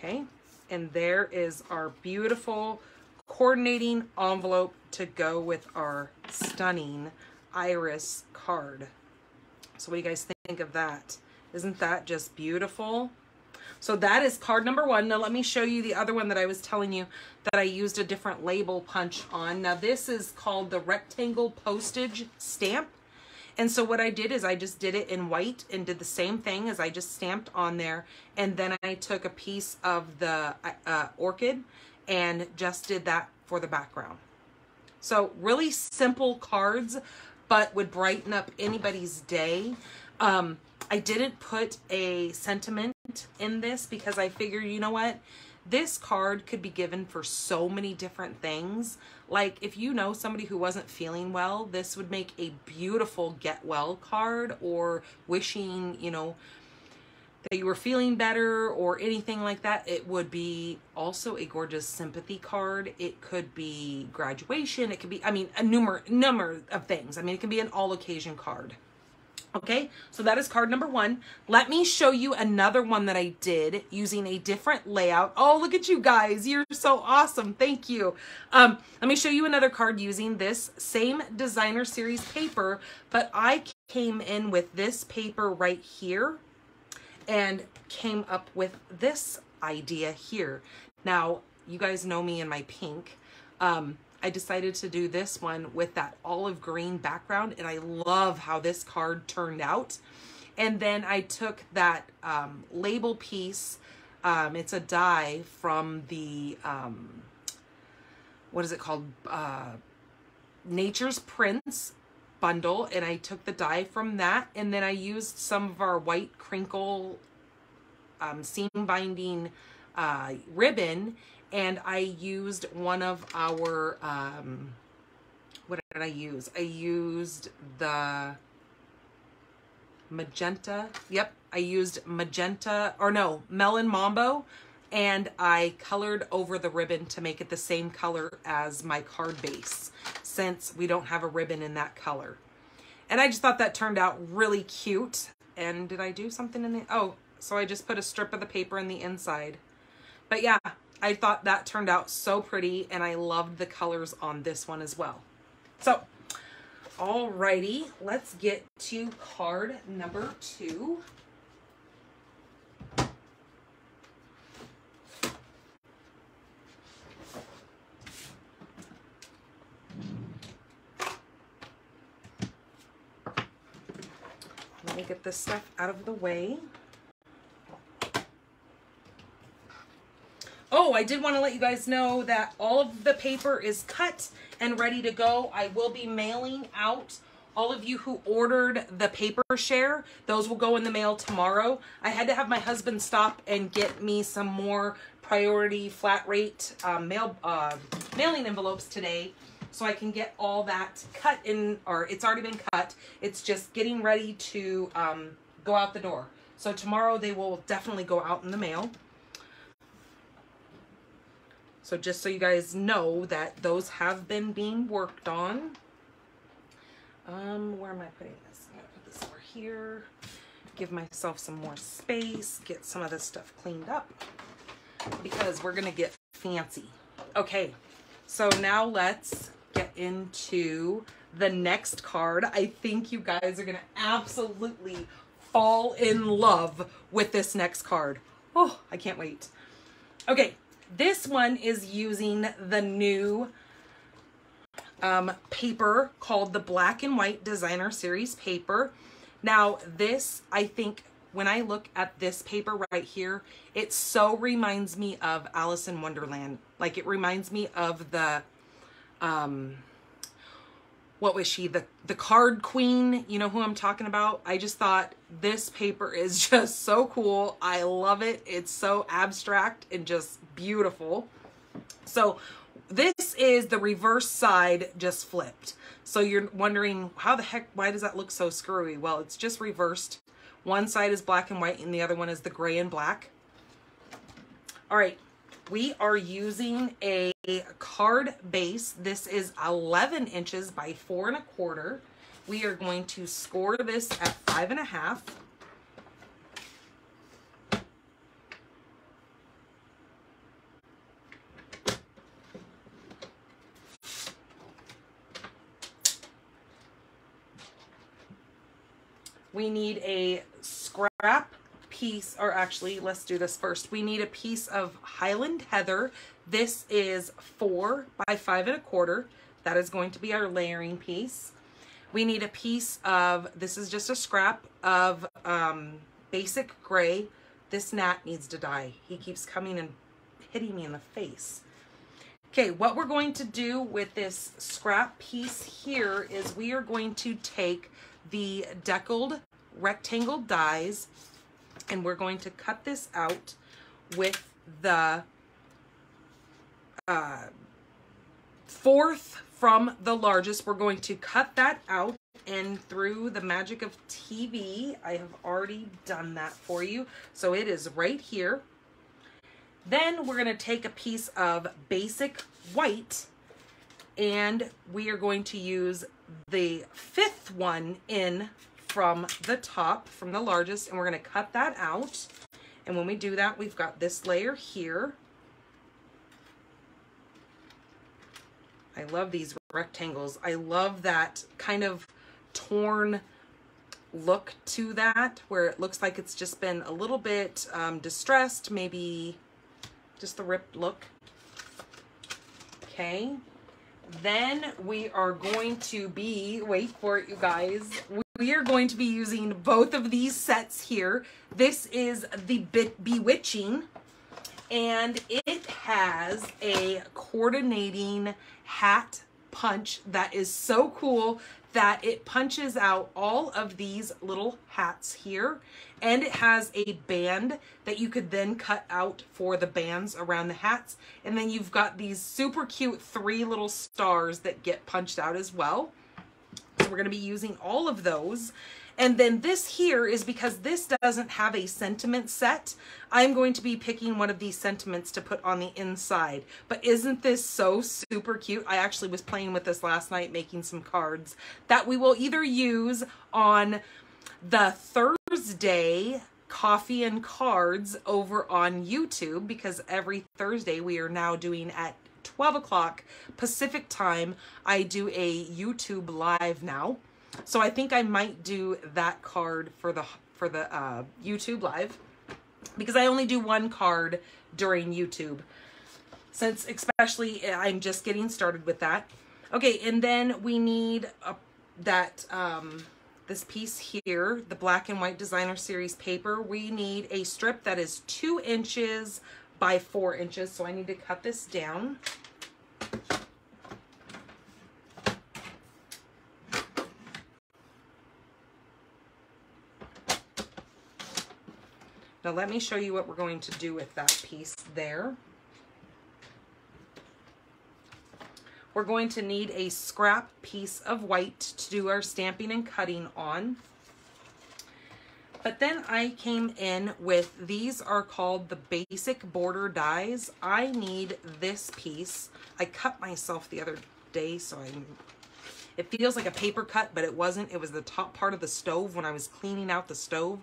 Okay, and there is our beautiful coordinating envelope to go with our stunning iris card. So what do you guys think of that? Isn't that just beautiful? So that is card number one. Now let me show you the other one that I was telling you that I used a different label punch on. Now this is called the rectangle postage stamp. And so what I did is I just did it in white and did the same thing as I just stamped on there. And then I took a piece of the orchid and just did that for the background. So really simple cards, but would brighten up anybody's day. I didn't put a sentiment in this because I figured, you know what? This card could be given for so many different things. Like if you know somebody who wasn't feeling well, this would make a beautiful get well card, or wishing, you know, that you were feeling better or anything like that. It would be also a gorgeous sympathy card. It could be graduation. It could be, I mean, a number of things. I mean, it can be an all occasion card. Okay, so that is card number one. Let me show you another one that I did using a different layout. Oh, look at you guys. You're so awesome. Thank you. Let me show you another card using this same designer series paper, but I came in with this paper right here and came up with this idea here. Now, you guys know me in my pink. I decided to do this one with that olive green background, and I love how this card turned out. And then I took that label piece. It's a die from the, what is it called? Nature's Prints bundle, and I took the die from that, and then I used some of our white crinkle seam binding ribbon, and I used one of our, what did I use? I used the magenta. Yep, I used magenta, or no, Melon Mambo, and I colored over the ribbon to make it the same color as my card base, since we don't have a ribbon in that color. And I just thought that turned out really cute. And did I do something in the, oh, so I just put a strip of the paper in the inside. But yeah, I thought that turned out so pretty, and I loved the colors on this one as well. So, alrighty, let's get to card number two. Let me get this stuff out of the way. Oh, I did want to let you guys know that all of the paper is cut and ready to go. I will be mailing out all of you who ordered the paper share. Those will go in the mail tomorrow. I had to have my husband stop and get me some more priority flat rate mailing envelopes today, so I can get all that cut in, or it's already been cut. It's just getting ready to go out the door. So tomorrow they will definitely go out in the mail. So just so you guys know that those have been being worked on. Where am I putting this? I'm gonna put this over here. Give myself some more space. Get some of this stuff cleaned up, because we're gonna get fancy. Okay, so now let's get into the next card. I think you guys are gonna absolutely fall in love with this next card. Oh, I can't wait. Okay. This one is using the new paper called the Black and White Designer Series paper. Now this, I think when I look at this paper right here, it so reminds me of Alice in Wonderland. Like it reminds me of the, what was she? The card queen, you know who I'm talking about? I just thought this paper is just so cool. I love it. It's so abstract and just beautiful. So this is the reverse side just flipped. So you're wondering how the heck, why does that look so screwy? Well, it's just reversed. One side is black and white and the other one is the gray and black. All right, we are using a card base. This is 11 inches by 4 1/4. We are going to score this at 5 1/2. We need a scrap piece, or actually, let's do this first. We need a piece of Highland Heather. This is 4 by 5 1/4. That is going to be our layering piece. We need a piece of, this is just a scrap of basic gray. This gnat needs to die. He keeps coming and hitting me in the face. Okay, what we're going to do with this scrap piece here is we are going to take the deckled rectangle dies and we're going to cut this out with the 4th from the largest. We're going to cut that out, and through the magic of TV, I have already done that for you. So it is right here. Then we're going to take a piece of basic white and we are going to use the 5th one in from the top, from the largest, and we're going to cut that out. And when we do that, we've got this layer here. I love these rectangles. I love that kind of torn look to that, where it looks like it's just been a little bit distressed, maybe just the ripped look. Okay. Then we are going to be, wait for it, you guys. We are going to be using both of these sets here. This is the Bewitching, and it has a coordinating hat punch that is so cool that it punches out all of these little hats here, and it has a band that you could then cut out for the bands around the hats, and then you've got these super cute 3 little stars that get punched out as well. So we're going to be using all of those. And then this here is because this doesn't have a sentiment set. I'm going to be picking one of these sentiments to put on the inside. But isn't this so super cute? I actually was playing with this last night, making some cards that we will either use on the Thursday coffee and cards over on YouTube, because every Thursday we are now doing at 12 o'clock Pacific time. I do a YouTube live now. So I think I might do that card for the YouTube live, because I only do one card during YouTube, since especially I'm just getting started with that. Okay, and then we need this piece here, the Black and White Designer Series paper. We need a strip that is 2 inches by 4 inches, so I need to cut this down. Now let me show you what we're going to do with that piece there. We're going to need a scrap piece of white to do our stamping and cutting on. But then I came in with, these are called the basic border dies. I need this piece. I cut myself the other day, so it feels like a paper cut, but it wasn't. It was the top part of the stove when I was cleaning out the stove.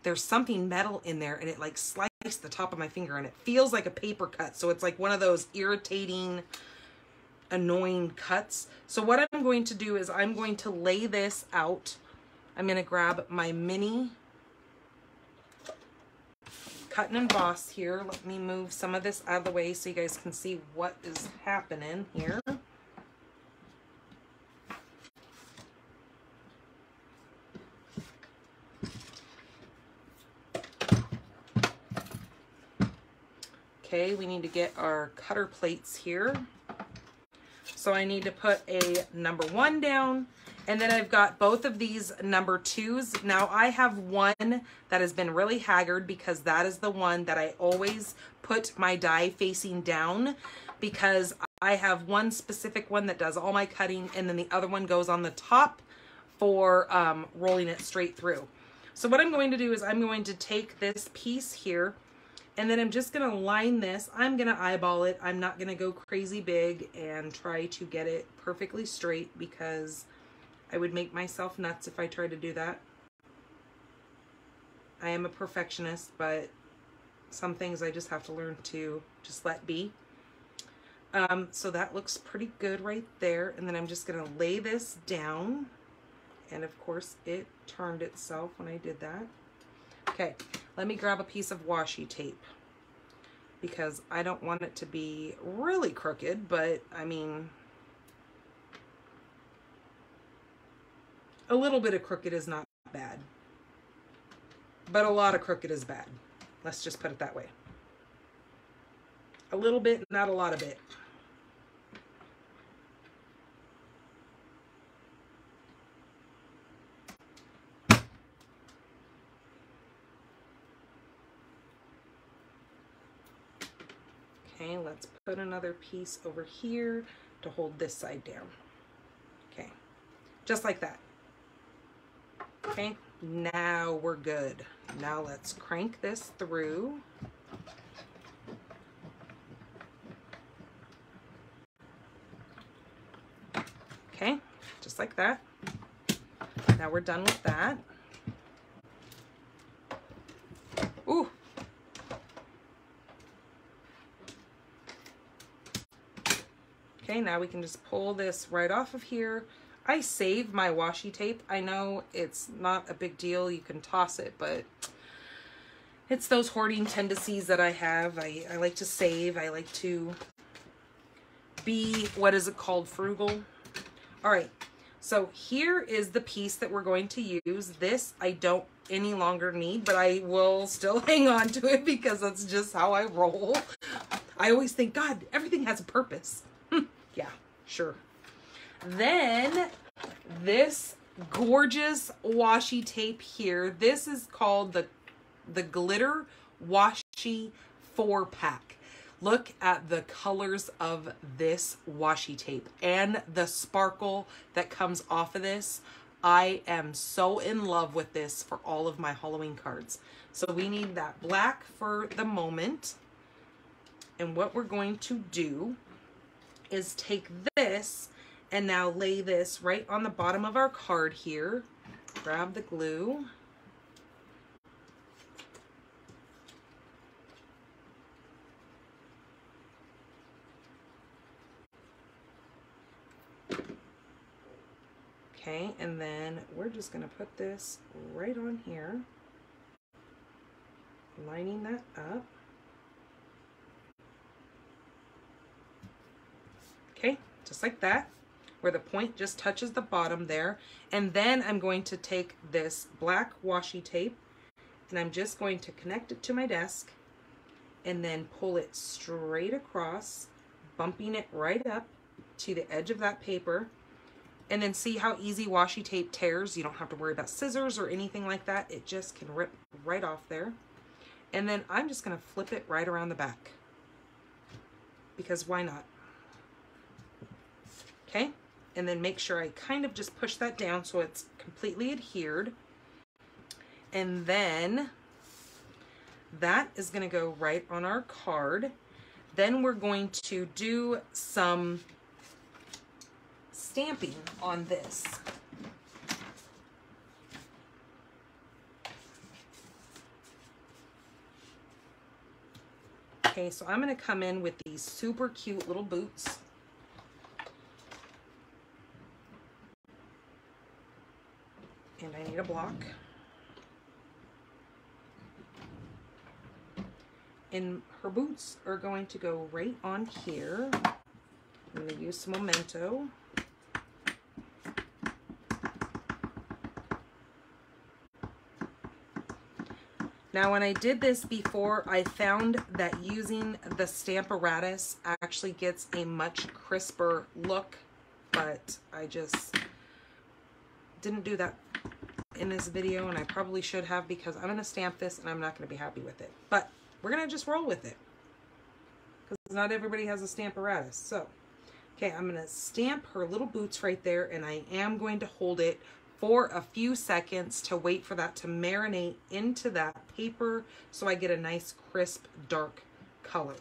There's something metal in there, and it like sliced the top of my finger, and it feels like a paper cut. So it's like one of those irritating, annoying cuts. So what I'm going to do is I'm going to lay this out. I'm going to grab my mini cut and emboss here. Let me move some of this out of the way so you guys can see what is happening here. Okay, we need to get our cutter plates here. So I need to put a number 1 down, and then I've got both of these number 2s. Now I have one that has been really haggard because that is the one that I always put my die facing down, because I have one specific one that does all my cutting, and then the other one goes on the top for rolling it straight through. So what I'm going to do is I'm going to take this piece here, and then I'm just going to line this. I'm going to eyeball it. I'm not going to go crazy big and try to get it perfectly straight, because I would make myself nuts if I tried to do that. I am a perfectionist, but some things I just have to learn to just let be. So that looks pretty good right there. And then I'm just going to lay this down. And of course it turned itself when I did that. Okay, let me grab a piece of washi tape, because I don't want it to be really crooked, but I mean, a little bit of crooked is not bad, but a lot of crooked is bad. Let's just put it that way. A little bit, not a lot of it. Okay, let's put another piece over here to hold this side down. Okay, just like that. Okay, now we're good. Now let's crank this through. Okay, just like that. Now we're done with that. Ooh. Okay, now we can just pull this right off of here. I save my washi tape. I know it's not a big deal. You can toss it, but it's those hoarding tendencies that I have. I like to save. I like to be, what is it called, frugal. All right, so here is the piece that we're going to use. This I don't any longer need, but I will still hang on to it because that's just how I roll. I always think, God, everything has a purpose. Yeah, sure. Then this gorgeous washi tape here. This is called the Glitter Washi 4-pack. Look at the colors of this washi tape and the sparkle that comes off of this. I am so in love with this for all of my Halloween cards. So we need that black for the moment. And what we're going to do is take this and now lay this right on the bottom of our card here. Grab the glue. Okay, and then we're just going to put this right on here, lining that up. Okay, just like that, where the point just touches the bottom there. And then I'm going to take this black washi tape and I'm just going to connect it to my desk and then pull it straight across, bumping it right up to the edge of that paper. And then see how easy washi tape tears. You don't have to worry about scissors or anything like that. It just can rip right off there. And then I'm just going to flip it right around the back, because why not? Okay, and then make sure I kind of just push that down so it's completely adhered. And then that is going to go right on our card. Then we're going to do some stamping on this. Okay, so I'm going to come in with these super cute little boots. And I need a block. And her boots are going to go right on here. I'm going to use some Memento. Now, when I did this before, I found that using the Stamparatus actually gets a much crisper look, but I just didn't do that in this video, and I probably should have, because I'm going to stamp this and I'm not going to be happy with it. But we're going to just roll with it, because not everybody has a Stamparatus. So, okay, I'm going to stamp her little boots right there, and I am going to hold it for a few seconds to wait for that to marinate into that paper so I get a nice crisp dark color.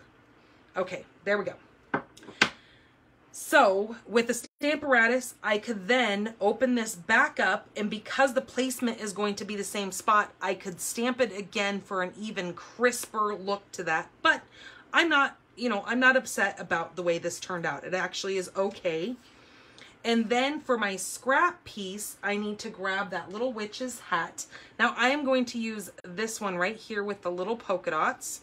Okay, there we go. So with the Stamparatus, I could then open this back up, and because the placement is going to be the same spot, I could stamp it again for an even crisper look to that. But I'm not, I'm not upset about the way this turned out. It actually is okay. And then for my scrap piece, I need to grab that little witch's hat. Now I am going to use this one right here with the little polka dots.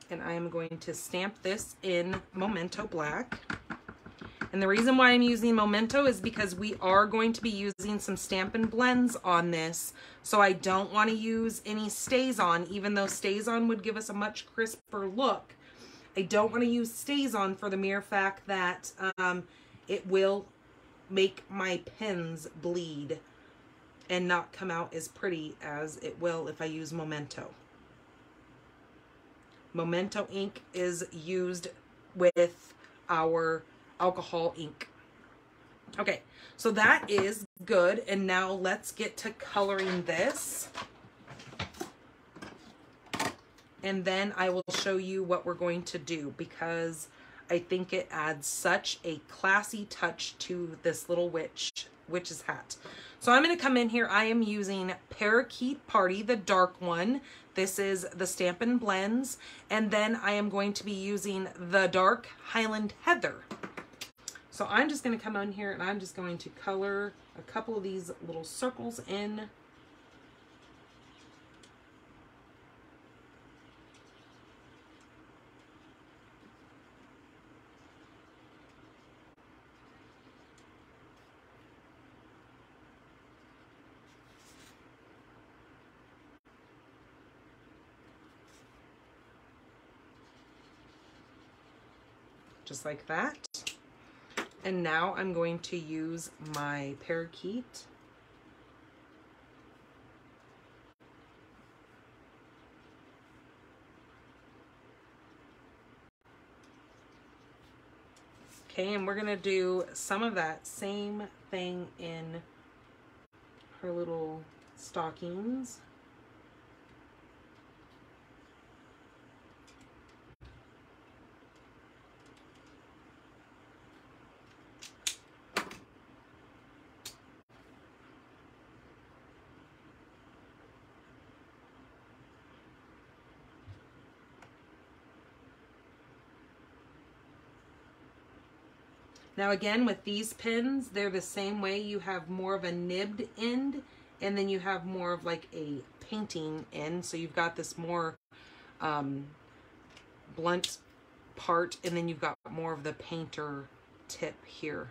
And I am going to stamp this in Memento Black. And the reason why I'm using Memento is because we are going to be using some Stampin' Blends on this. So I don't want to use any Stays-On, even though Stays-On would give us a much crisper look. I don't want to use Stays-On for the mere fact that it will make my pens bleed and not come out as pretty as it will if I use Memento. Memento ink is used with our alcohol ink. Okay, so that is good. And now let's get to coloring this. And then I will show you what we're going to do, because I think it adds such a classy touch to this little witch's hat. So I'm going to come in here. I am using Parakeet Party, the dark one. This is the Stampin' Blends. And then I am going to be using the dark Highland Heather. So I'm just going to come on here and I'm just going to color a couple of these little circles in. Just like that. And now I'm going to use my Parakeet. Okay, and we're gonna do some of that same thing in her little stockings. Now again, with these pins, they're the same way. You have more of a nibbed end, and then you have more of like a painting end. So you've got this more blunt part, and then you've got more of the painter tip here.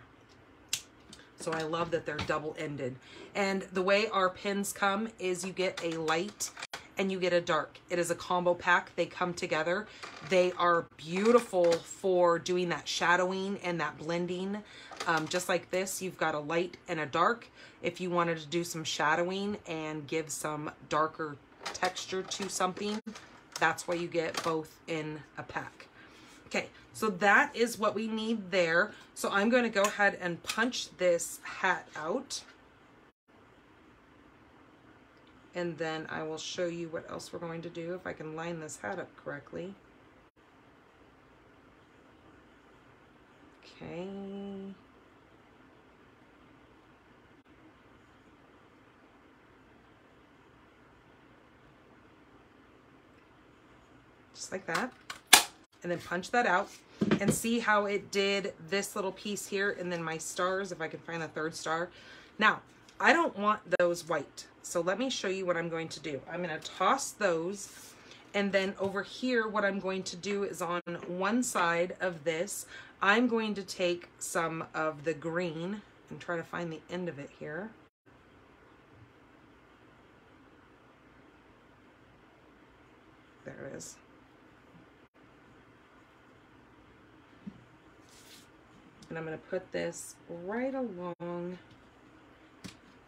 So I love that they're double-ended. And the way our pins come is you get a light and you get a dark. It is a combo pack. They come together. They are beautiful for doing that shadowing and that blending. Just like this, you've got a light and a dark. If you wanted to do some shadowing and give some darker texture to something, that's why you get both in a pack. Okay, so that is what we need there. So I'm going to go ahead and punch this hat out. And then I will show you what else we're going to do if I can line this hat up correctly. Okay. Just like that. and then punch that out and see how it did this little piece here and then my stars, if I can find the third star. Now, I don't want those white. So let me show you what I'm going to do. I'm going to toss those, and then over here, what I'm going to do is on one side of this, I'm going to take some of the green and try to find the end of it here. There it is. And I'm going to put this right along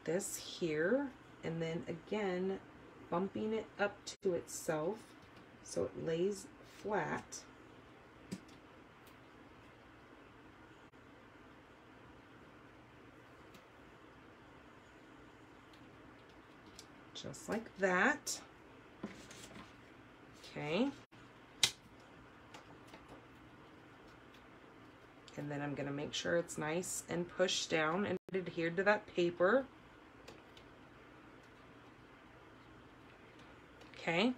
this here, and then again bumping it up to itself so it lays flat. Just like that. Okay. And then I'm going to make sure it's nice and pushed down and adhered to that paper. Okay.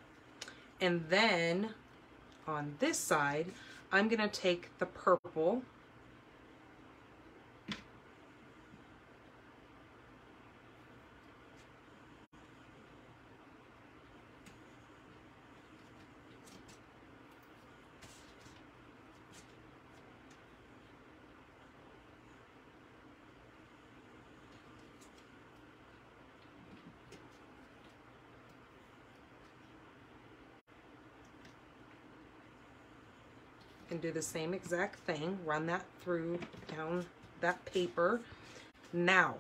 And then on this side, I'm going to take the purple and do the same exact thing. Run that through down that paper. Now,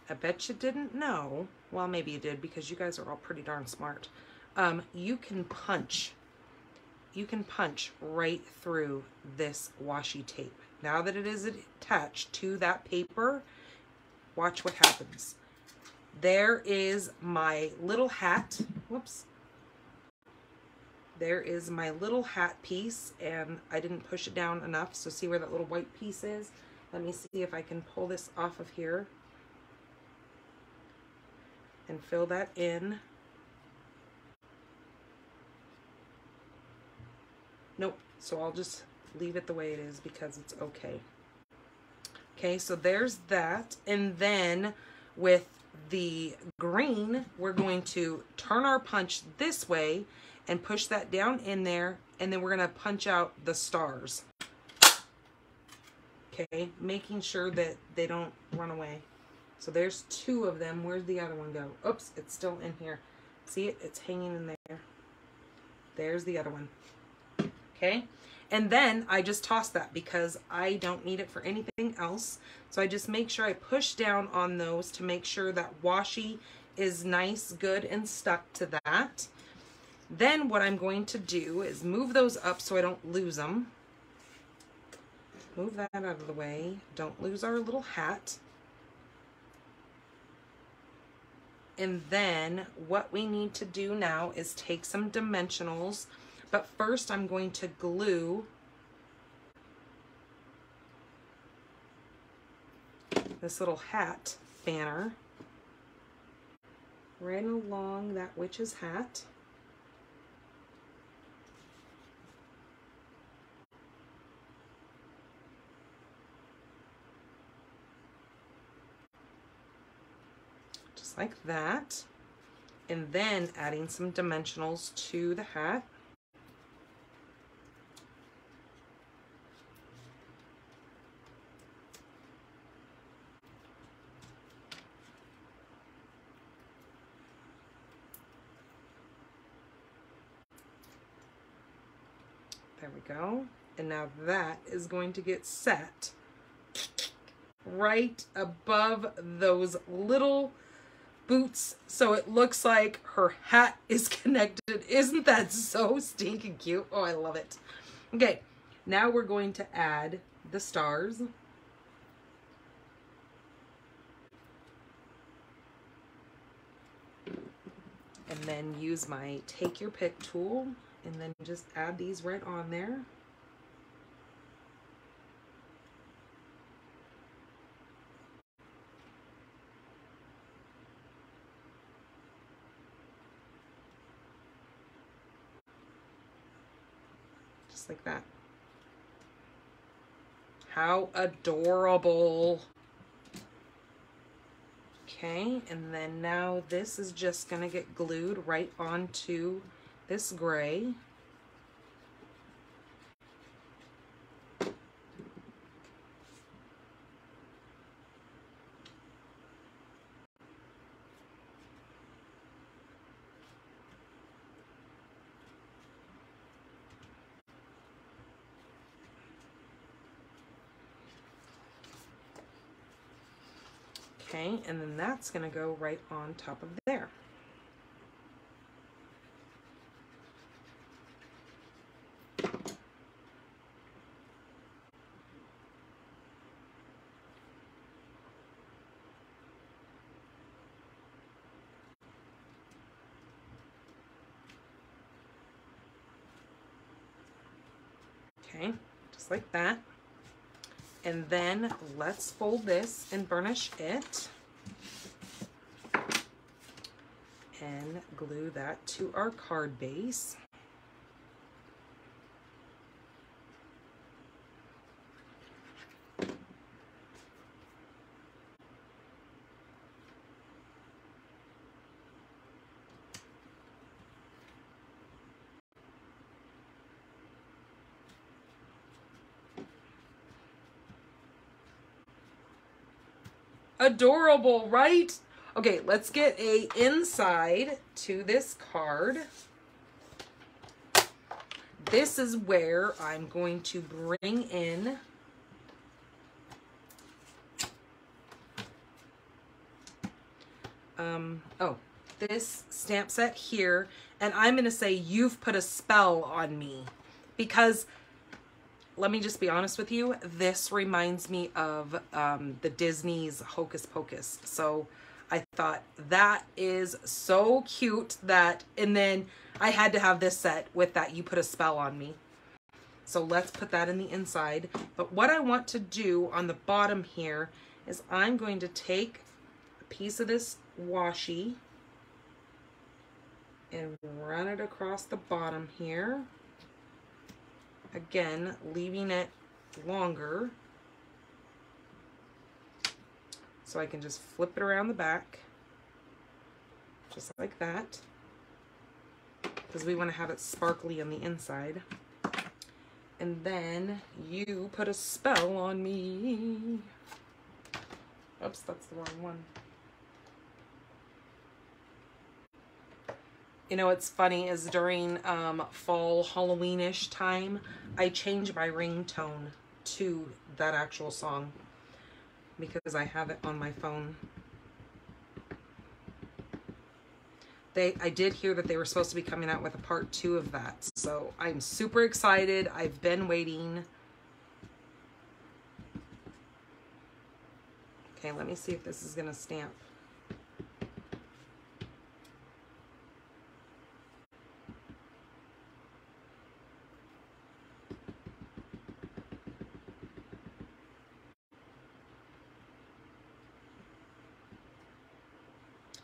I bet you didn't know, well, maybe you did because you guys are all pretty darn smart. You can punch right through this washi tape. Now that it is attached to that paper, watch what happens. There is my little hat. Whoops. There is my little hat piece, and I didn't push it down enough, so see where that little white piece is? Let me see if I can pull this off of here and fill that in. Nope, so I'll just leave it the way it is because it's okay. Okay, so there's that, and then with the green, we're going to turn our punch this way and push that down in there, and then we're going to punch out the stars. Okay, making sure that they don't run away. So there's two of them. Where'd the other one go? Oops, it's still in here. See it? It's hanging in there. There's the other one. Okay, and then I just toss that because I don't need it for anything else. So I just make sure I push down on those to make sure that washi is nice, good, and stuck to that. Then what I'm going to do is move those up so I don't lose them. Move that out of the way. Don't lose our little hat. And then what we need to do now is take some dimensionals. But first I'm going to glue this little hat banner right along that witch's hat. Just like that. And then adding some dimensionals to the hat. There we go. And now that is going to get set right above those little boots, so it looks like her hat is connected. Isn't that so stinking cute? Oh, I love it. Okay, now we're going to add the stars. And then use my take your pick tool and then just add these right on there. just like that. How adorable. Okay, and then now this is just gonna get glued right onto this gray. Okay, and then that's gonna go right on top of there. Okay, just like that. And then let's fold this and burnish it and glue that to our card base. Adorable, right? Okay, let's get a inside to this card. This is where I'm going to bring in this stamp set here, and I'm gonna say you've put a spell on me, because let me just be honest with you, this reminds me of the Disney's Hocus Pocus. So I thought that is so cute that, and then I had to have this set with that you put a spell on me. So let's put that in the inside. But what I want to do on the bottom here is I'm going to take a piece of this washi and run it across the bottom here. Again, leaving it longer so I can just flip it around the back, just like that, because we want to have it sparkly on the inside. And then you put a spell on me. Oops, that's the wrong one. You know, what's funny is during fall Halloween-ish time, I change my ringtone to that actual song because I have it on my phone. I did hear that they were supposed to be coming out with a part 2 of that, so I'm super excited. I've been waiting. Okay, let me see if this is gonna stamp.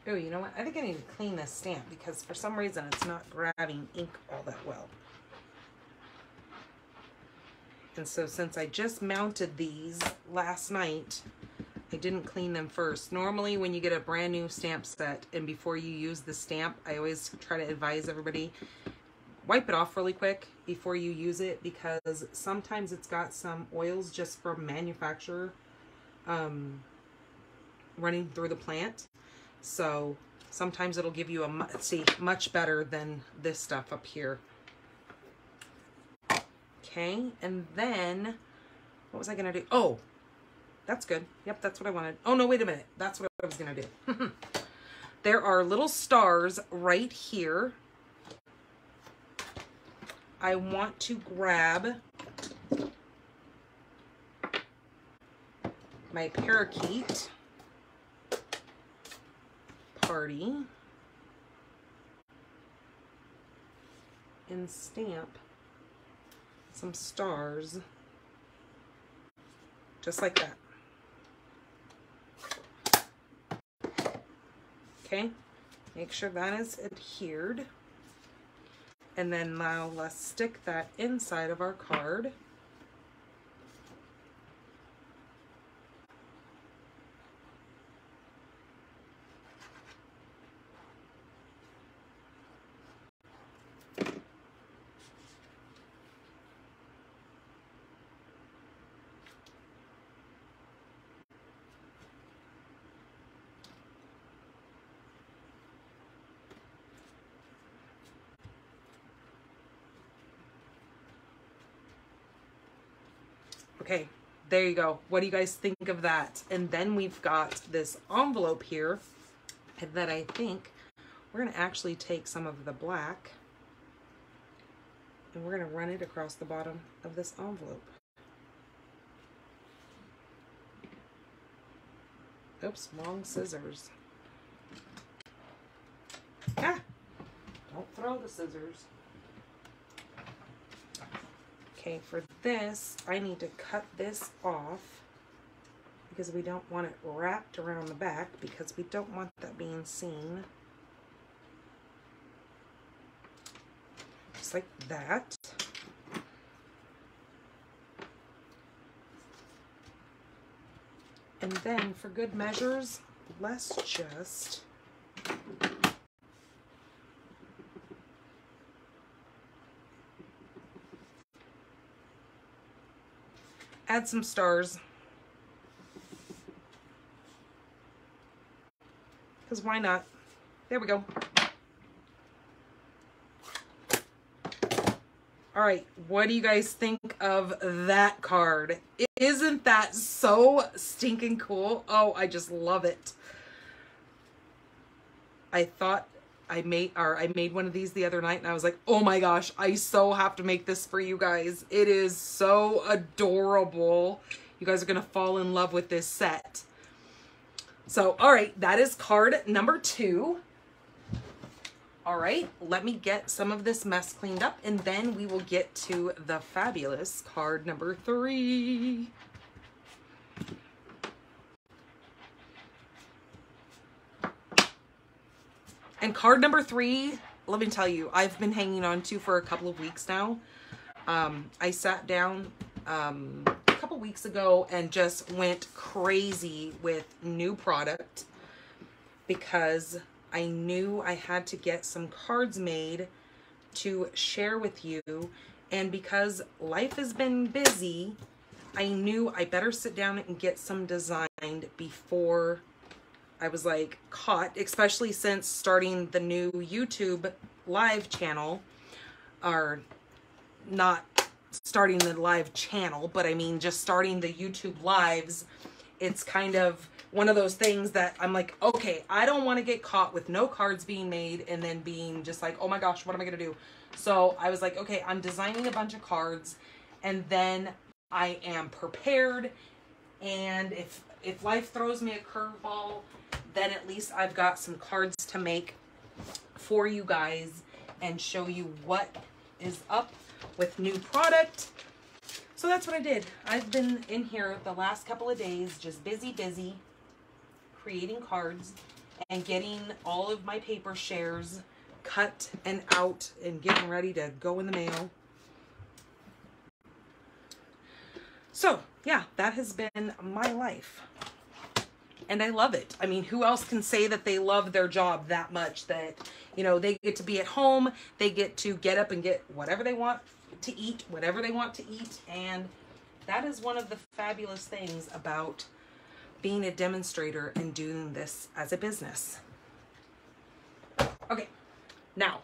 Oh, you know what? I think I need to clean this stamp because for some reason it's not grabbing ink all that well. And so since I just mounted these last night, I didn't clean them first. Normally when you get a brand new stamp set and before you use the stamp, I always try to advise everybody, wipe it off really quick before you use it, because sometimes it's got some oils just from manufacturer running through the plant. So sometimes it'll give you a, see, much better than this stuff up here. Okay, and then, what was I gonna do? Oh, that's good. Yep, that's what I wanted. Oh no, wait a minute. That's what I was gonna do. There are little stars right here. I want to grab my parakeet party and stamp some stars just like that. Okay, make sure that is adhered. And then now let's stick that inside of our card. Okay, there you go. What do you guys think of that? And then we've got this envelope here that I think we're going to actually take some of the black and we're going to run it across the bottom of this envelope. Oops, wrong scissors. Ah, don't throw the scissors. Okay, for this, I need to cut this off because we don't want it wrapped around the back because we don't want that being seen. Just like that. And then for good measures, let's just add some stars. Because why not? There we go. All right, what do you guys think of that card? Isn't that so stinking cool? Oh, I just love it. I thought I made one of these the other night and I was like, oh my gosh, I so have to make this for you guys. It is so adorable. You guys are gonna fall in love with this set. So, all right, that is card number 2. All right, let me get some of this mess cleaned up and then we will get to the fabulous card number 3. And card number 3, let me tell you, I've been hanging on to for a couple of weeks now. I sat down a couple weeks ago and just went crazy with new product because I knew I had to get some cards made to share with you. And because life has been busy, I knew I better sit down and get some designed before I was like caught, especially since starting the new YouTube live channel, or not starting the live channel, but I mean just starting the YouTube lives. It's kind of one of those things that I'm like, okay, I don't want to get caught with no cards being made and then being just like, oh my gosh, what am I going to do? So I was like, okay, I'm designing a bunch of cards and then I am prepared. And if life throws me a curveball, then at least I've got some cards to make for you guys and show you what is up with new product. So that's what I did. I've been in here the last couple of days, just busy creating cards and getting all of my paper shares cut and out and getting ready to go in the mail. So yeah, that has been my life. And I love it. I mean, who else can say that they love their job that much that, you know, they get to be at home, they get to get up and get whatever they want to eat, whatever they want to eat. And that is one of the fabulous things about being a demonstrator and doing this as a business. Okay, now,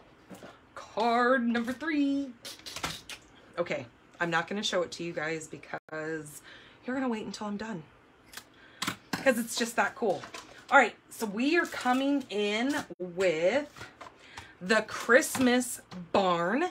card number 3. Okay, I'm not going to show it to you guys because you're going to wait until I'm done. Because it's just that cool. All right, so we are coming in with the Christmas barn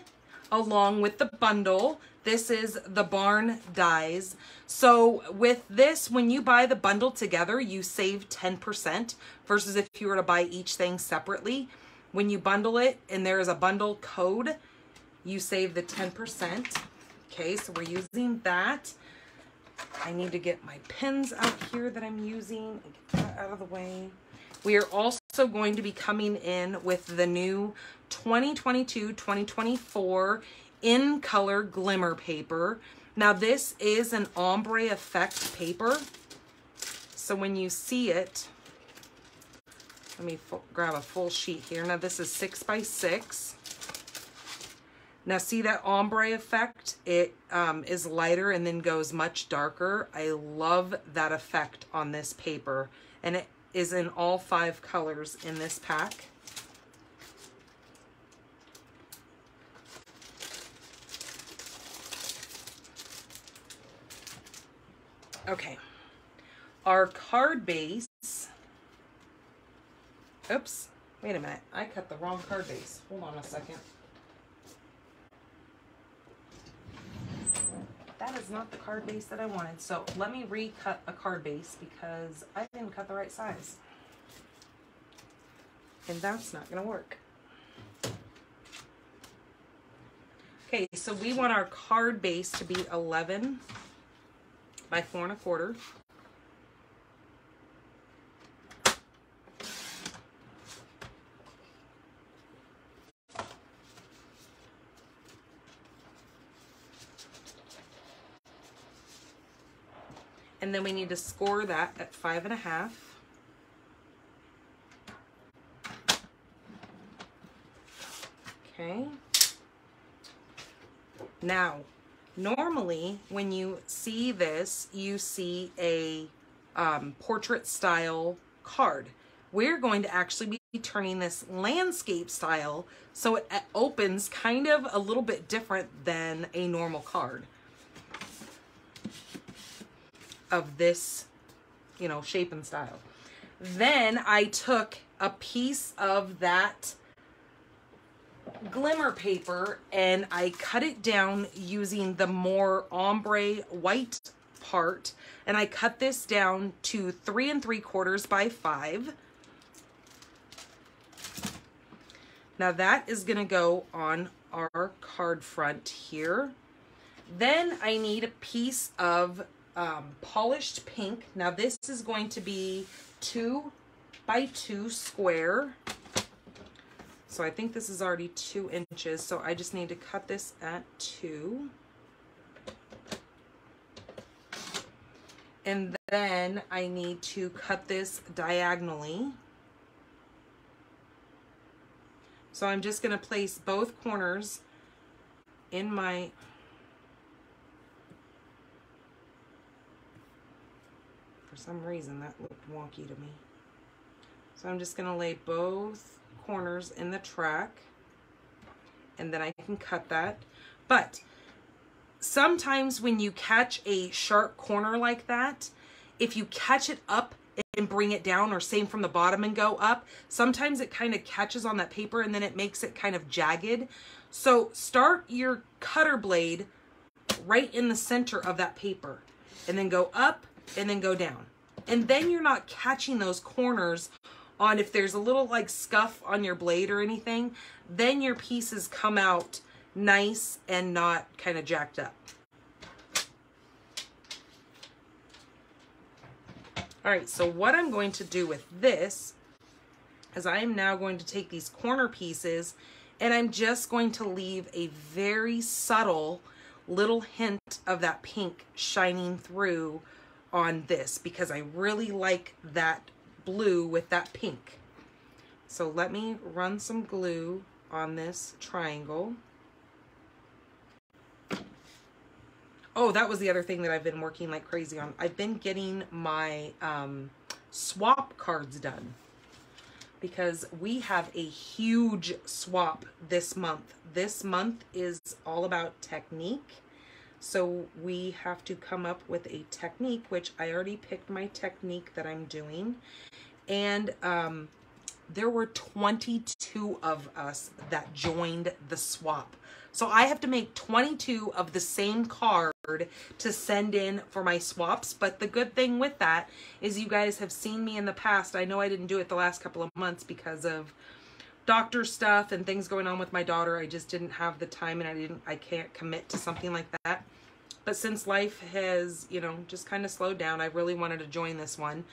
along with the bundle. This is the barn dies. So with this, when you buy the bundle together, you save 10% versus if you were to buy each thing separately. When you bundle it and there is a bundle code, you save the 10%. Okay, so we're using that. I need to get my pins out here that I'm using and get that out of the way. We are also also going to be coming in with the new 2022-2024 in color glimmer paper. Now this is an ombre effect paper. So when you see it, let me grab a full sheet here. Now this is 6 by 6. Now see that ombre effect? It is lighter and then goes much darker. I love that effect on this paper. And it is in all 5 colors in this pack. Okay, our card base, oops, wait a minute, I cut the wrong card base. Hold on a second. That is not the card base that I wanted. So let me recut a card base because I didn't cut the right size. And that's not gonna work. Okay, so we want our card base to be 11 by 4 1/4. And then we need to score that at 5 1/2. Okay. Now, normally when you see this, you see a portrait style card. We're going to actually be turning this landscape style, so it opens kind of a little bit different than a normal card of this, you know, shape and style. Then I took a piece of that glimmer paper and I cut it down using the more ombre white part, and I cut this down to 3 3/4 by 5. Now that is gonna go on our card front here. Then I need a piece of polished pink. Now this is going to be 2 by 2 square. So I think this is already 2 inches. So I just need to cut this at 2. And then I need to cut this diagonally. So I'm just going to place both corners in my for some reason that looked wonky to me. So I'm just going to lay both corners in the track and then I can cut that. But sometimes when you catch a sharp corner like that, if you catch it up and bring it down, or same from the bottom and go up, sometimes it kind of catches on that paper and then it makes it kind of jagged. So start your cutter blade right in the center of that paper and then go up and then go down. And then you're not catching those corners on, if there's a little like scuff on your blade or anything, then your pieces come out nice and not kind of jacked up. All right, so what I'm going to do with this is I am now going to take these corner pieces and I'm just going to leave a very subtle little hint of that pink shining through on this because I really like that blue with that pink. So let me run some glue on this triangle. Oh, that was the other thing that I've been working like crazy on. I've been getting my swap cards done because we have a huge swap this month. This month is all about technique. So we have to come up with a technique, which I already picked my technique that I'm doing. And there were 22 of us that joined the swap. So I have to make 22 of the same card to send in for my swaps. But the good thing with that is you guys have seen me in the past. I know I didn't do it the last couple of months because of doctor stuff and things going on with my daughter. I just didn't have the time and I can't commit to something like that. But since life has, you know, just kind of slowed down, I really wanted to join this one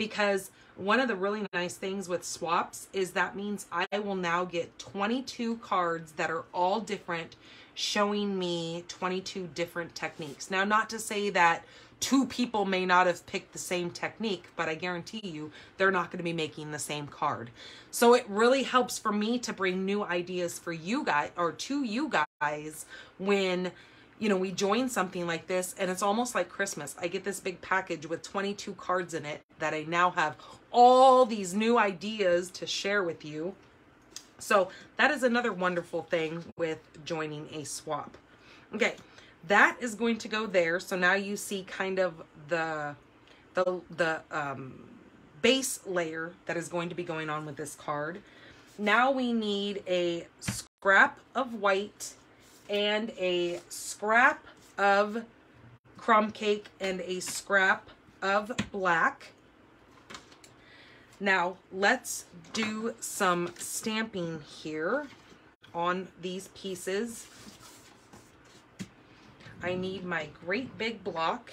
because one of the really nice things with swaps is that means I will now get 22 cards that are all different, showing me 22 different techniques. Now, not to say that two people may not have picked the same technique, but I guarantee you they're not going to be making the same card. So it really helps for me to bring new ideas for you guys, or to you guys, when, you know, we join something like this, and it's almost like Christmas. I get this big package with 22 cards in it that I now have all these new ideas to share with you. So that is another wonderful thing with joining a swap. Okay, that is going to go there. So now you see kind of the base layer that is going to be going on with this card. Now we need a scrap of white and a scrap of crumb cake and a scrap of black. Now let's do some stamping here on these pieces. I need my great big block.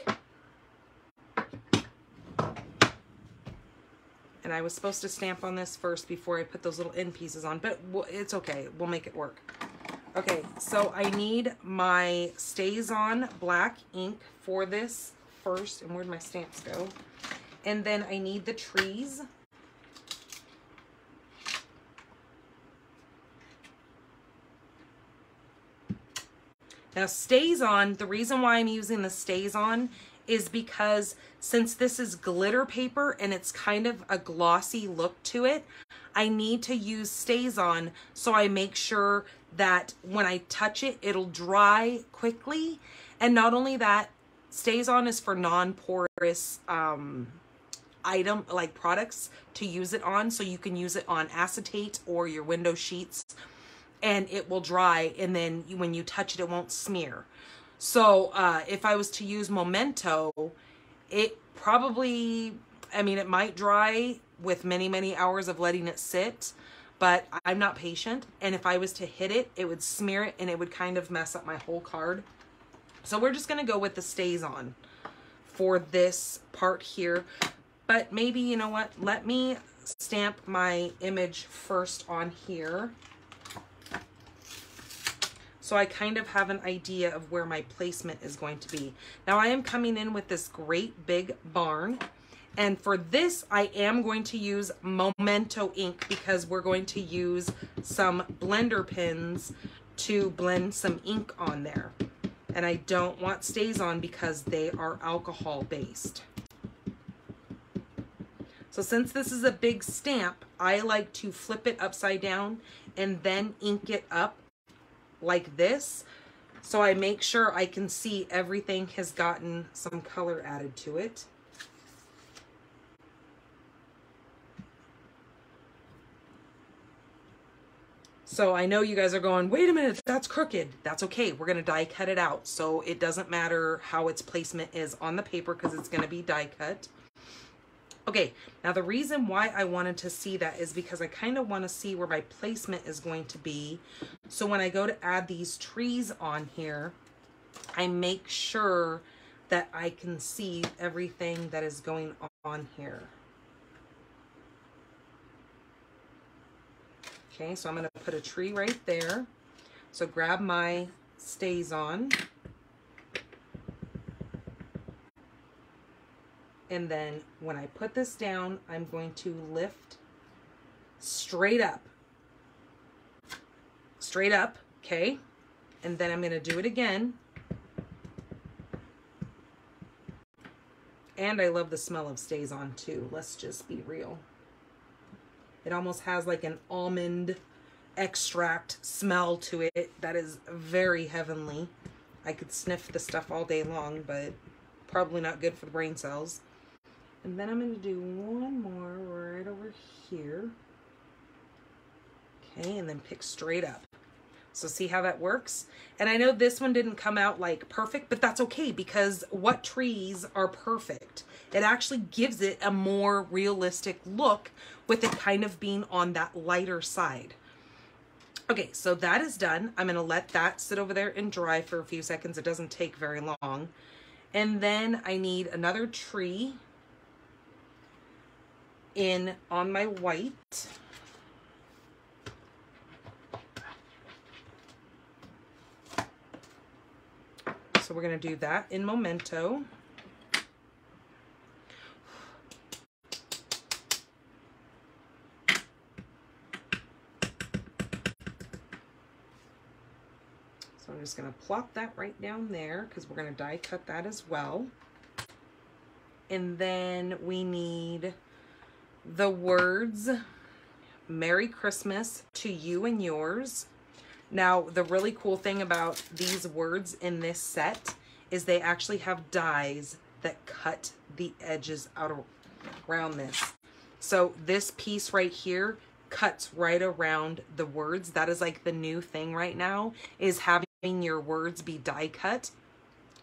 And I was supposed to stamp on this first before I put those little end pieces on, but it's okay. We'll make it work. Okay, so I need my Stays On black ink for this first. And where'd my stamps go? And then I need the trees. Now, Stays On, the reason why I'm using the Stays On is because since this is glitter paper and it's kind of a glossy look to it, I need to use Stays On so I make sure that when I touch it, it'll dry quickly. And not only that, Stays On is for non-porous item, like products to use it on. So you can use it on acetate or your window sheets, and it will dry, and then when you touch it, it won't smear. So if I was to use Memento, it probably, I mean, it might dry with many, many hours of letting it sit, but I'm not patient. And if I was to hit it, it would smear it and it would kind of mess up my whole card. So we're just gonna go with the Stays On for this part here. But maybe, you know what, let me stamp my image first on here, so I kind of have an idea of where my placement is going to be. Now I am coming in with this great big barn. And for this, I am going to use Memento ink because we're going to use some blender pens to blend some ink on there. And I don't want Stays On because they are alcohol based. So since this is a big stamp, I like to flip it upside down and then ink it up like this, so I make sure I can see everything has gotten some color added to it. So I know you guys are going, wait a minute, that's crooked. That's okay, we're gonna die cut it out, so it doesn't matter how its placement is on the paper because it's gonna be die cut. Okay, now the reason why I wanted to see that is because I kind of want to see where my placement is going to be. So when I go to add these trees on here, I make sure that I can see everything that is going on here. Okay, so I'm going to put a tree right there. So grab my Stays On. And then when I put this down, I'm going to lift straight up. Straight up, okay? And then I'm going to do it again. And I love the smell of Stays On too. Let's just be real. It almost has like an almond extract smell to it that is very heavenly. I could sniff the stuff all day long, but probably not good for the brain cells. And then I'm going to do one more right over here. Okay, and then pick straight up. So see how that works? And I know this one didn't come out like perfect, but that's okay because what trees are perfect? It actually gives it a more realistic look with it kind of being on that lighter side. Okay, so that is done. I'm going to let that sit over there and dry for a few seconds. It doesn't take very long. And then I need another tree. in on my white. So we're going to do that in Memento. So I'm just going to plop that right down there because we're going to die cut that as well. And then we need the words, Merry Christmas to you and yours. Now, the really cool thing about these words in this set is they actually have dies that cut the edges out around this. So this piece right here cuts right around the words. That is like the new thing right now, is having your words be die cut,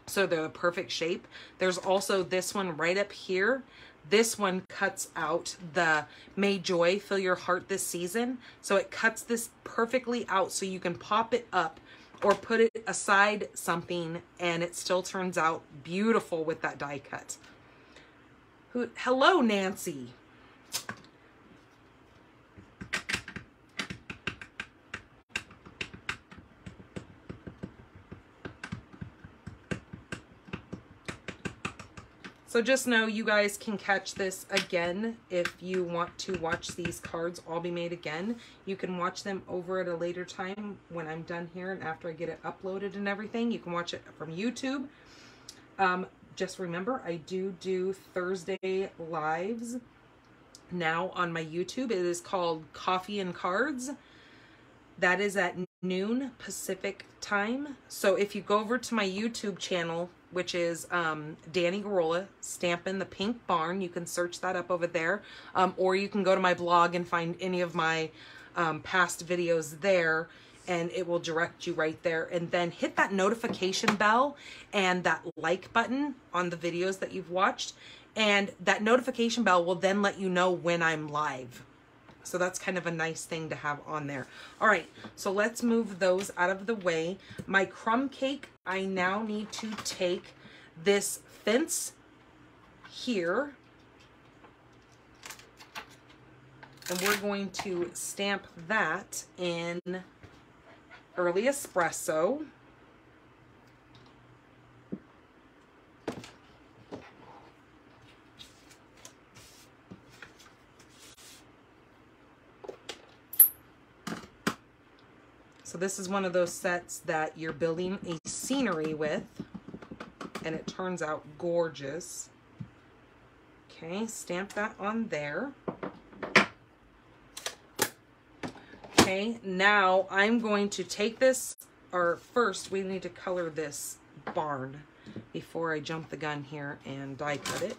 so they're the perfect shape. There's also this one right up here. This one cuts out the May Joy Fill Your Heart This Season. So it cuts this perfectly out so you can pop it up or put it aside something and it still turns out beautiful with that die cut. Hello, Nancy. So just know you guys can catch this again if you want to watch these cards all be made again. You can watch them over at a later time when I'm done here and after I get it uploaded and everything. You can watch it from YouTube. Just remember, I do Thursday lives now on my YouTube. It is called Coffee and Cards. That is at noon Pacific time. So if you go over to my YouTube channel, which is Danny Garola, Stampin' the Pink Barn, you can search that up over there. Or you can go to my blog and find any of my past videos there, and it will direct you right there. And then hit that notification bell and that like button on the videos that you've watched. And that notification bell will then let you know when I'm live. So that's kind of a nice thing to have on there. All right, so let's move those out of the way. My crumb cake, I now need to take this fence here, and we're going to stamp that in Early Espresso. So this is one of those sets that you're building a scenery with, and it turns out gorgeous. Okay, stamp that on there. Okay, now I'm going to take this, or first we need to color this barn before I jump the gun here and die cut it.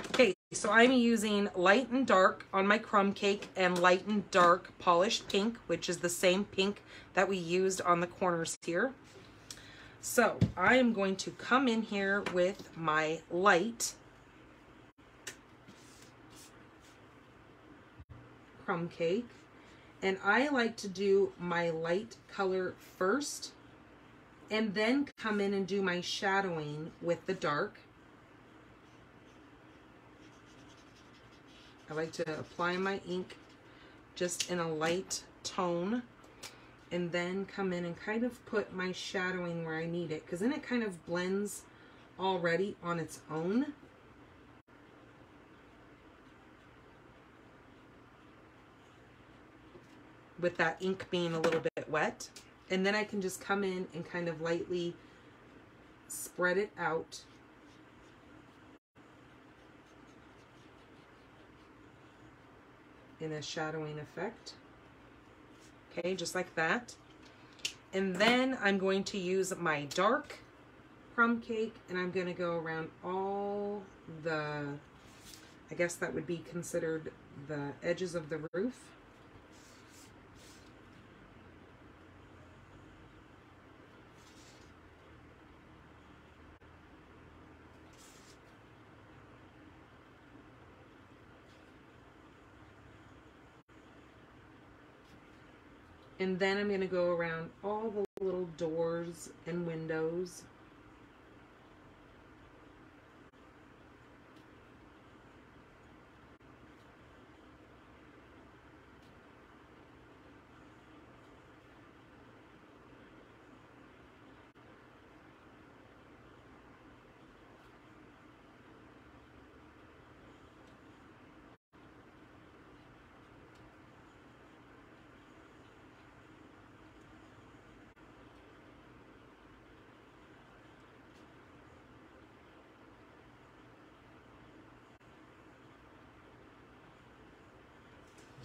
Okay, so I'm using light and dark on my crumb cake and light and dark polished pink, which is the same pink that we used on the corners here. So I am going to come in here with my light crumb cake, and I like to do my light color first and then come in and do my shadowing with the dark. I like to apply my ink just in a light tone and then come in and kind of put my shadowing where I need it, because then it kind of blends already on its own. With that ink being a little bit wet. And then I can just come in and kind of lightly spread it out. In a shadowing effect. Okay, just like that. And then I'm going to use my dark crumb cake, and I'm going to go around all the, I guess that would be considered the edges of the roof. And then I'm going to go around all the little doors and windows.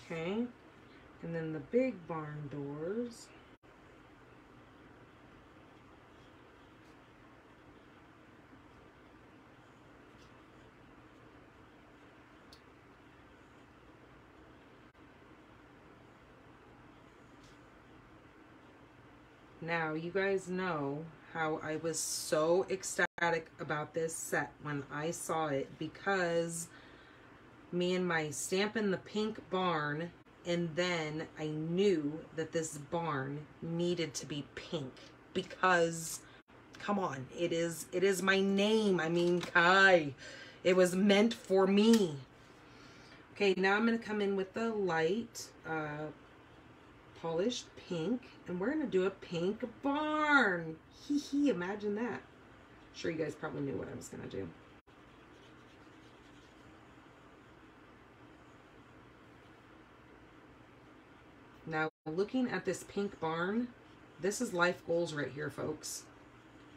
Okay, and then the big barn doors. Now, you guys know how I was so ecstatic about this set when I saw it, because me and my Stampin' the Pink barn, and then I knew that this barn needed to be pink because, come on, it is my name. I mean, Kai, it was meant for me. Okay, now I'm going to come in with the light polished pink, and we're going to do a pink barn. Hee hee, imagine that. I'm sure you guys probably knew what I was going to do. Now, looking at this pink barn, this is life goals right here, folks.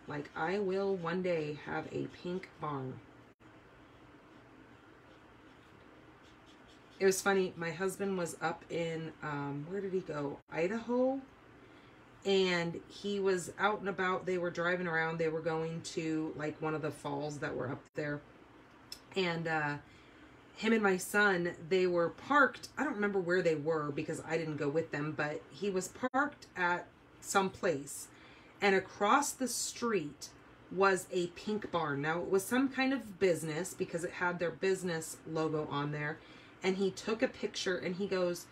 Like, I will one day have a pink barn. It was funny, my husband was up in, where did he go? Idaho. And he was out and about. They were driving around. They were going to, like, one of the falls that were up there. And him and my son, they were parked. I don't remember where they were because I didn't go with them. But he was parked at some place. And across the street was a pink barn. Now, it was some kind of business because it had their business logo on there. And he took a picture and he goes,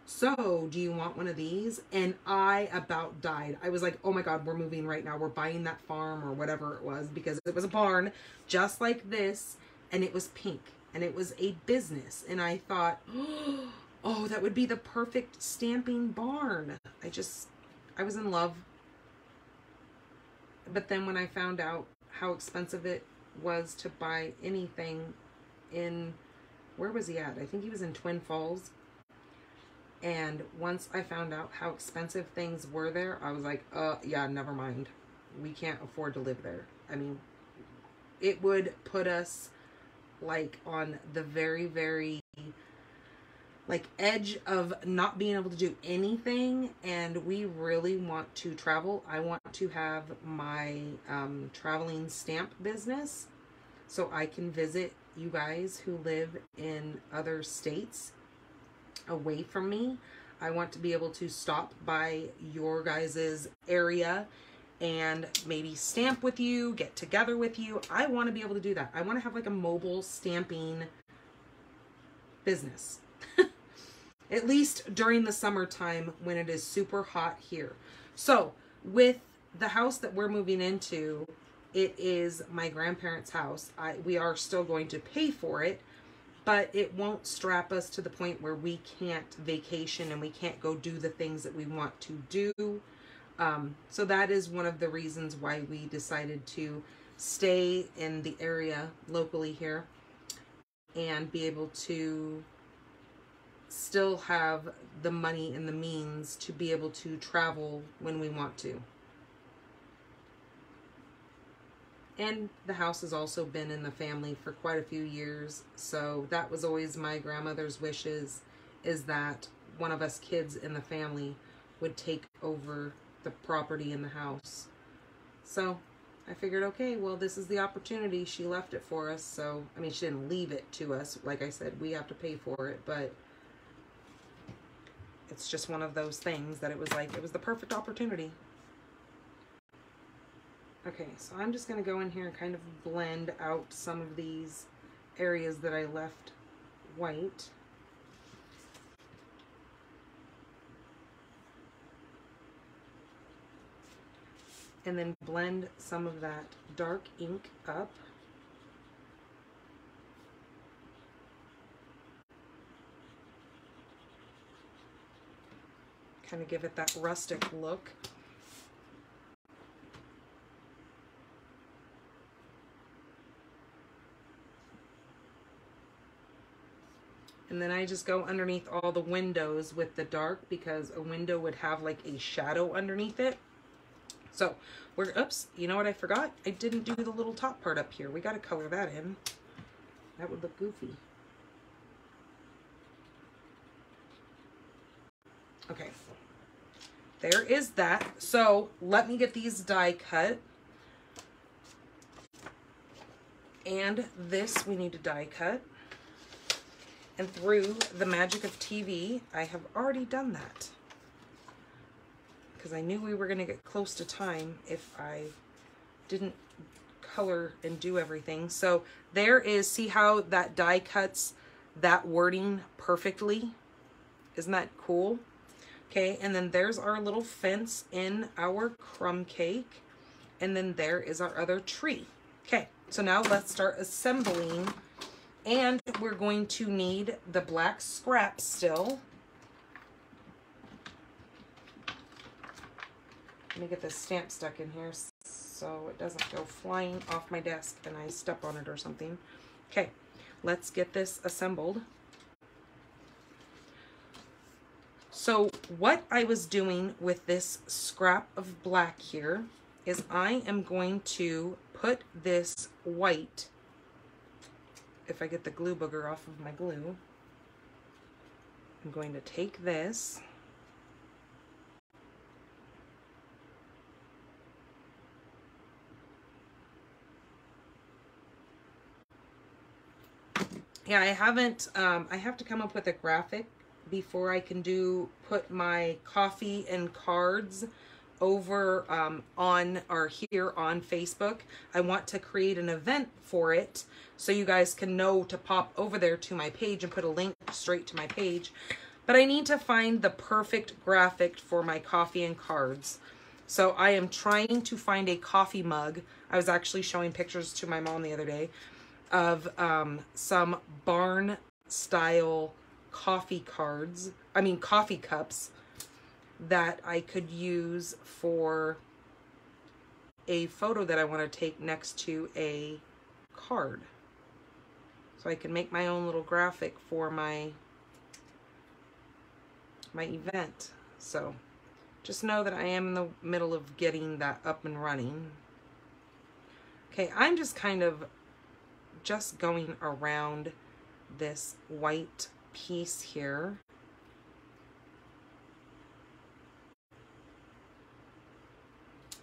"So, do you want one of these?" And I about died. I was like, oh my God, we're moving right now. We're buying that farm or whatever it was, because it was a barn just like this. And it was pink and it was a business. And I thought, oh, that would be the perfect stamping barn. I was in love. But then when I found out how expensive it was to buy anything in, where was he at? I think he was in Twin Falls. And once I found out how expensive things were there, I was like, yeah, never mind. We can't afford to live there. I mean, it would put us like on the very, very like edge of not being able to do anything. And we really want to travel. I want to have my traveling stamp business so I can visit you guys who live in other states away from me. I want to be able to stop by your guys's area and maybe stamp with you, get together with you. I want to be able to do that. I want to have like a mobile stamping business. At least during the summertime when it is super hot here. So with the house that we're moving into, it is my grandparents' house. We are still going to pay for it, but it won't strap us to the point where we can't vacation and we can't go do the things that we want to do. So that is one of the reasons why we decided to stay in the area locally here and be able to still have the money and the means to be able to travel when we want to. And the house has also been in the family for quite a few years. So that was always my grandmother's wishes, is that one of us kids in the family would take over the property in the house. So I figured, okay, well, this is the opportunity. She left it for us. So, I mean, she didn't leave it to us. Like I said, we have to pay for it, but it's just one of those things that it was like, it was the perfect opportunity. Okay, so I'm just going to go in here and kind of blend out some of these areas that I left white. And then blend some of that dark ink up. Kind of give it that rustic look. And then I just go underneath all the windows with the dark, because a window would have like a shadow underneath it. So we're, oops, you know what I forgot? I didn't do the little top part up here. We got to color that in. That would look goofy. Okay, there is that. So let me get these die cut. And this we need to die cut. And through the magic of TV, I have already done that. Because I knew we were going to get close to time if I didn't color and do everything. So there is, see how that die cuts that wording perfectly? Isn't that cool? Okay, and then there's our little fence in our crumb cake. And then there is our other tree. Okay, so now let's start assembling. And we're going to need the black scrap still. Let me get this stamp stuck in here so it doesn't go flying off my desk and I step on it or something. Okay, let's get this assembled. So what I was doing with this scrap of black here is I am going to put this white, if I get the glue booger off of my glue, I'm going to take this yeah, I haven't, I have to come up with a graphic before I can put my coffee and cards over on or here on Facebook. I want to create an event for it so you guys can know to pop over there to my page and put a link straight to my page. But I need to find the perfect graphic for my coffee and cards. So I am trying to find a coffee mug. I was actually showing pictures to my mom the other day of some barn style coffee cups that I could use for a photo that I want to take next to a card. So I can make my own little graphic for my event. So just know that I am in the middle of getting that up and running. Okay, I'm just kind of going around this white piece here.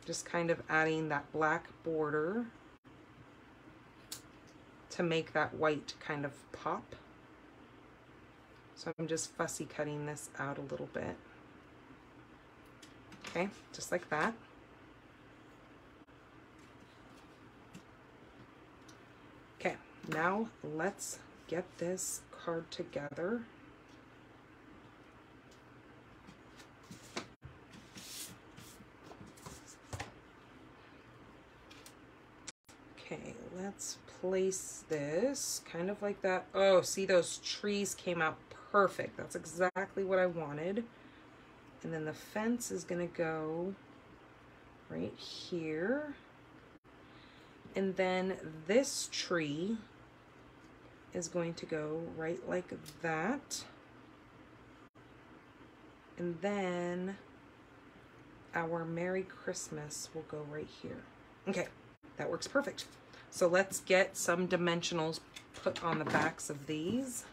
Just kind of adding that black border to make that white kind of pop. So I'm just fussy cutting this out a little bit. Okay, just like that. Okay, now let's get this card together. Okay, let's place this kind of like that. Oh, see, those trees came out perfect. That's exactly what I wanted. And then the fence is gonna go right here. And then this tree is going to go right like that. And then our Merry Christmas will go right here. Okay, that works perfect. So let's get some dimensionals put on the backs of these.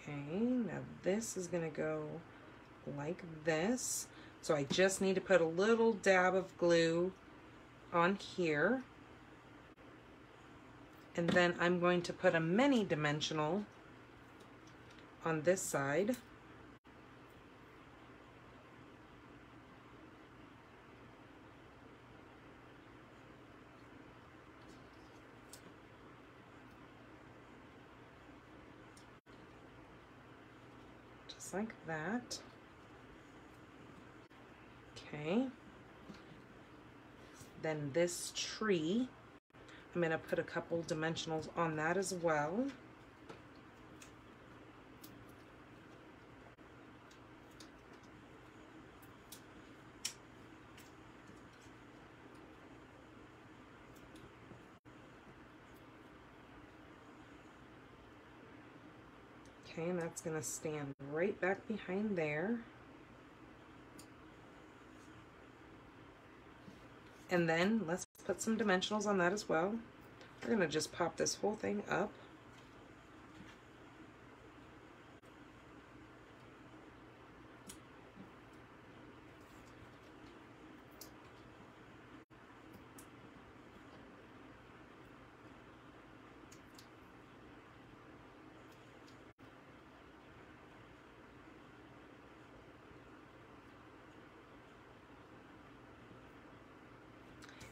Okay, now this is going to go like this. So I just need to put a little dab of glue on here. And then I'm going to put a mini dimensional on this side. Like that. Okay. Then this tree, I'm going to put a couple dimensionals on that as well. Okay, and that's going to stand right back behind there. And then let's put some dimensionals on that as well. We're going to just pop this whole thing up.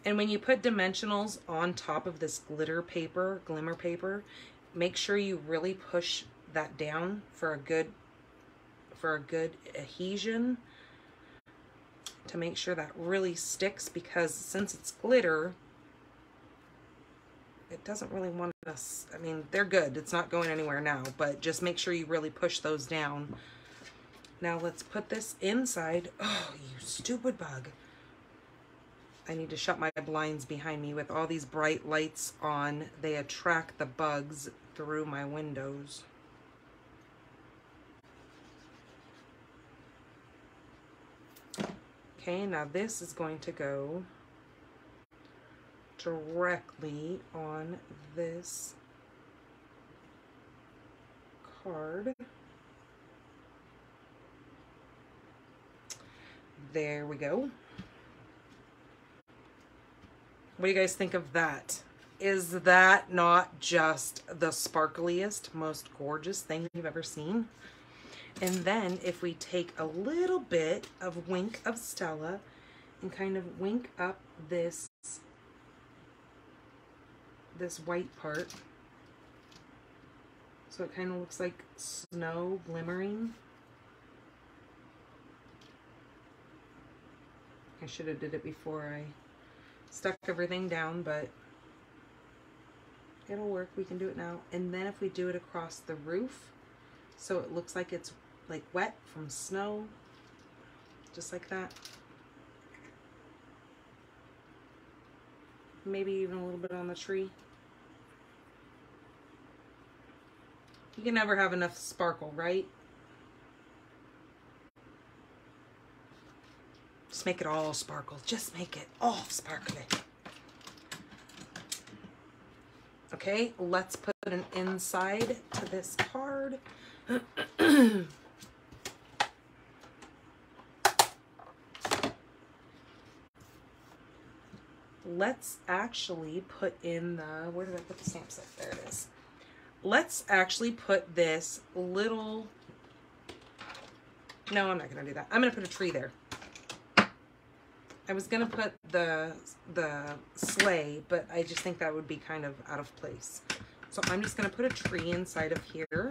And when you put dimensionals on top of this glitter paper, glimmer paper, make sure you really push that down for a good adhesion to make sure that really sticks, because since it's glitter, it doesn't really want us, I mean, they're good. It's not going anywhere now, but just make sure you really push those down. Now let's put this inside. Oh, you stupid bug. I need to shut my blinds behind me. With all these bright lights on, they attract the bugs through my windows. Okay, now this is going to go directly on this card. There we go. What do you guys think of that? Is that not just the sparkliest, most gorgeous thing you've ever seen? And then if we take a little bit of Wink of Stella and kind of wink up this white part, so it kind of looks like snow glimmering. I should have did it before I stuck everything down, but it'll work. We can do it now. And then if we do it across the roof, so it looks like it's like wet from snow, just like that. Maybe even a little bit on the tree. You can never have enough sparkle, right? Just make it all sparkle. Just make it all sparkly. Okay, let's put an inside to this card. Let's actually put in the, where did I put the stamp set? There it is. Let's actually put this little, no, I'm not going to do that. I'm going to put a tree there. I was going to put the sleigh, but I just think that would be kind of out of place. So I'm just going to put a tree inside of here.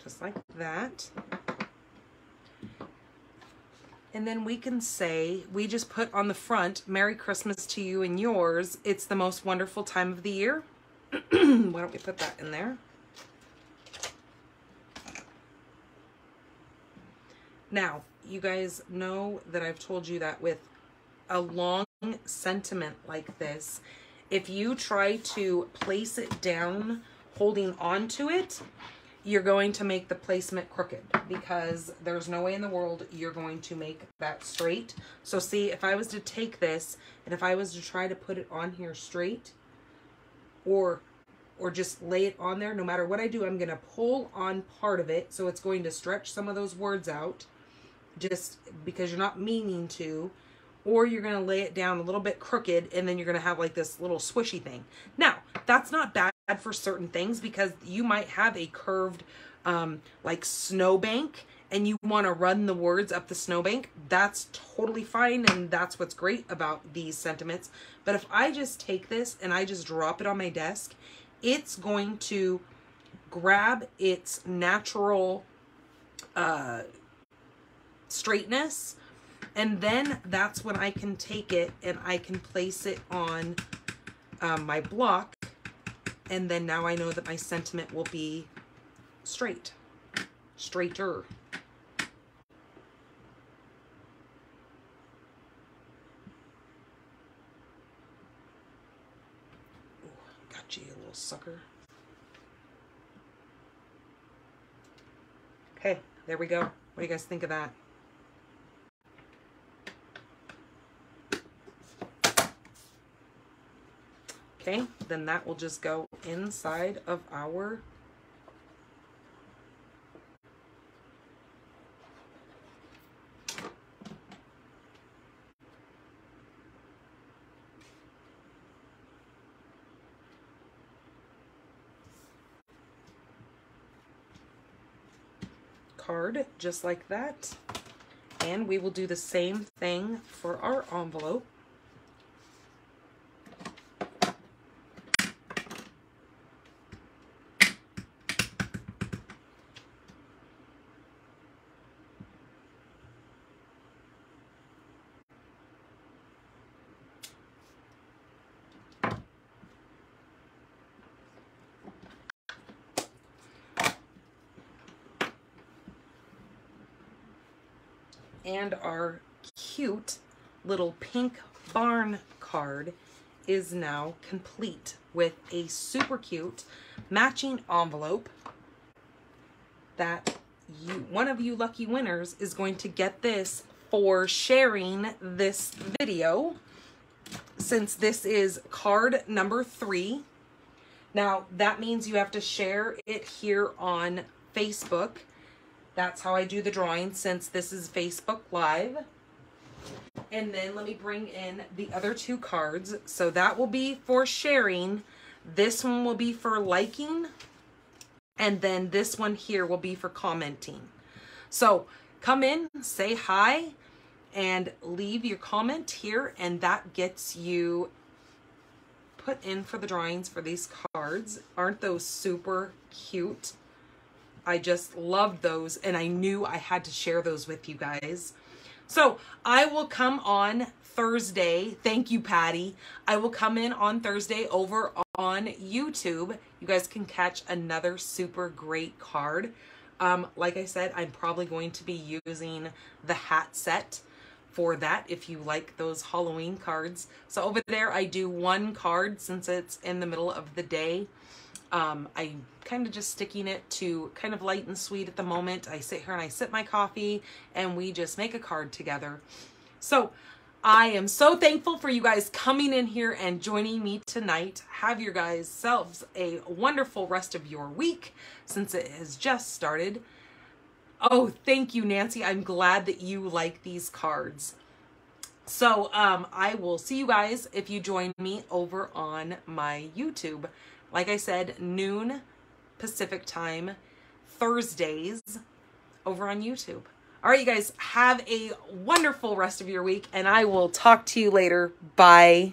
Just like that. And then we can say, we just put on the front, Merry Christmas to you and yours. It's the most wonderful time of the year. Why don't we put that in there? Now, you guys know that I've told you that with a long sentiment like this, if you try to place it down holding on to it, you're going to make the placement crooked, because there's no way in the world you're going to make that straight. So see, if I was to take this and if I was to try to put it on here straight, or just lay it on there, no matter what I do, I'm going to pull on part of it, so it's going to stretch some of those words out, just because you're not meaning to, or you're going to lay it down a little bit crooked, and then you're going to have like this little swishy thing. Now, that's not bad for certain things, because you might have a curved like snowbank, and you want to run the words up the snowbank. That's totally fine, and that's what's great about these sentiments. But if I just take this and I just drop it on my desk, it's going to grab its natural straightness, and then that's when I can take it and I can place it on my block, and then now I know that my sentiment will be straighter. sucker. Okay, there we go. What do you guys think of that? Okay, then that will just go inside of our card, just like that. And we will do the same thing for our envelope. And our cute little pink barn card is now complete with a super cute matching envelope that one of you lucky winners is going to get this for sharing this video, since this is card number 3. Now that means you have to share it here on Facebook. That's how I do the drawing, since this is Facebook Live. And then let me bring in the other 2 cards. So that will be for sharing. This one will be for liking. And then this one here will be for commenting. So come in, say hi, and leave your comment here. And that gets you put in for the drawings for these cards. Aren't those super cute? I just loved those, and I knew I had to share those with you guys. So I will come on Thursday. Thank you, Patty. I will come in on Thursday over on YouTube. You guys can catch another super great card. Like I said, I'm probably going to be using the hat set for that if you like those Halloween cards. So over there, I do 1 card since it's in the middle of the day. I'm kind of just sticking it to kind of light and sweet at the moment. I sit here and I sip my coffee and we just make a card together. So I am so thankful for you guys coming in here and joining me tonight. Have your guys selves a wonderful rest of your week, since it has just started. Oh, thank you, Nancy. I'm glad that you like these cards. So I will see you guys if you join me over on my YouTube. Like I said, noon Pacific time, Thursdays, over on YouTube. All right, you guys, have a wonderful rest of your week, and I will talk to you later. Bye.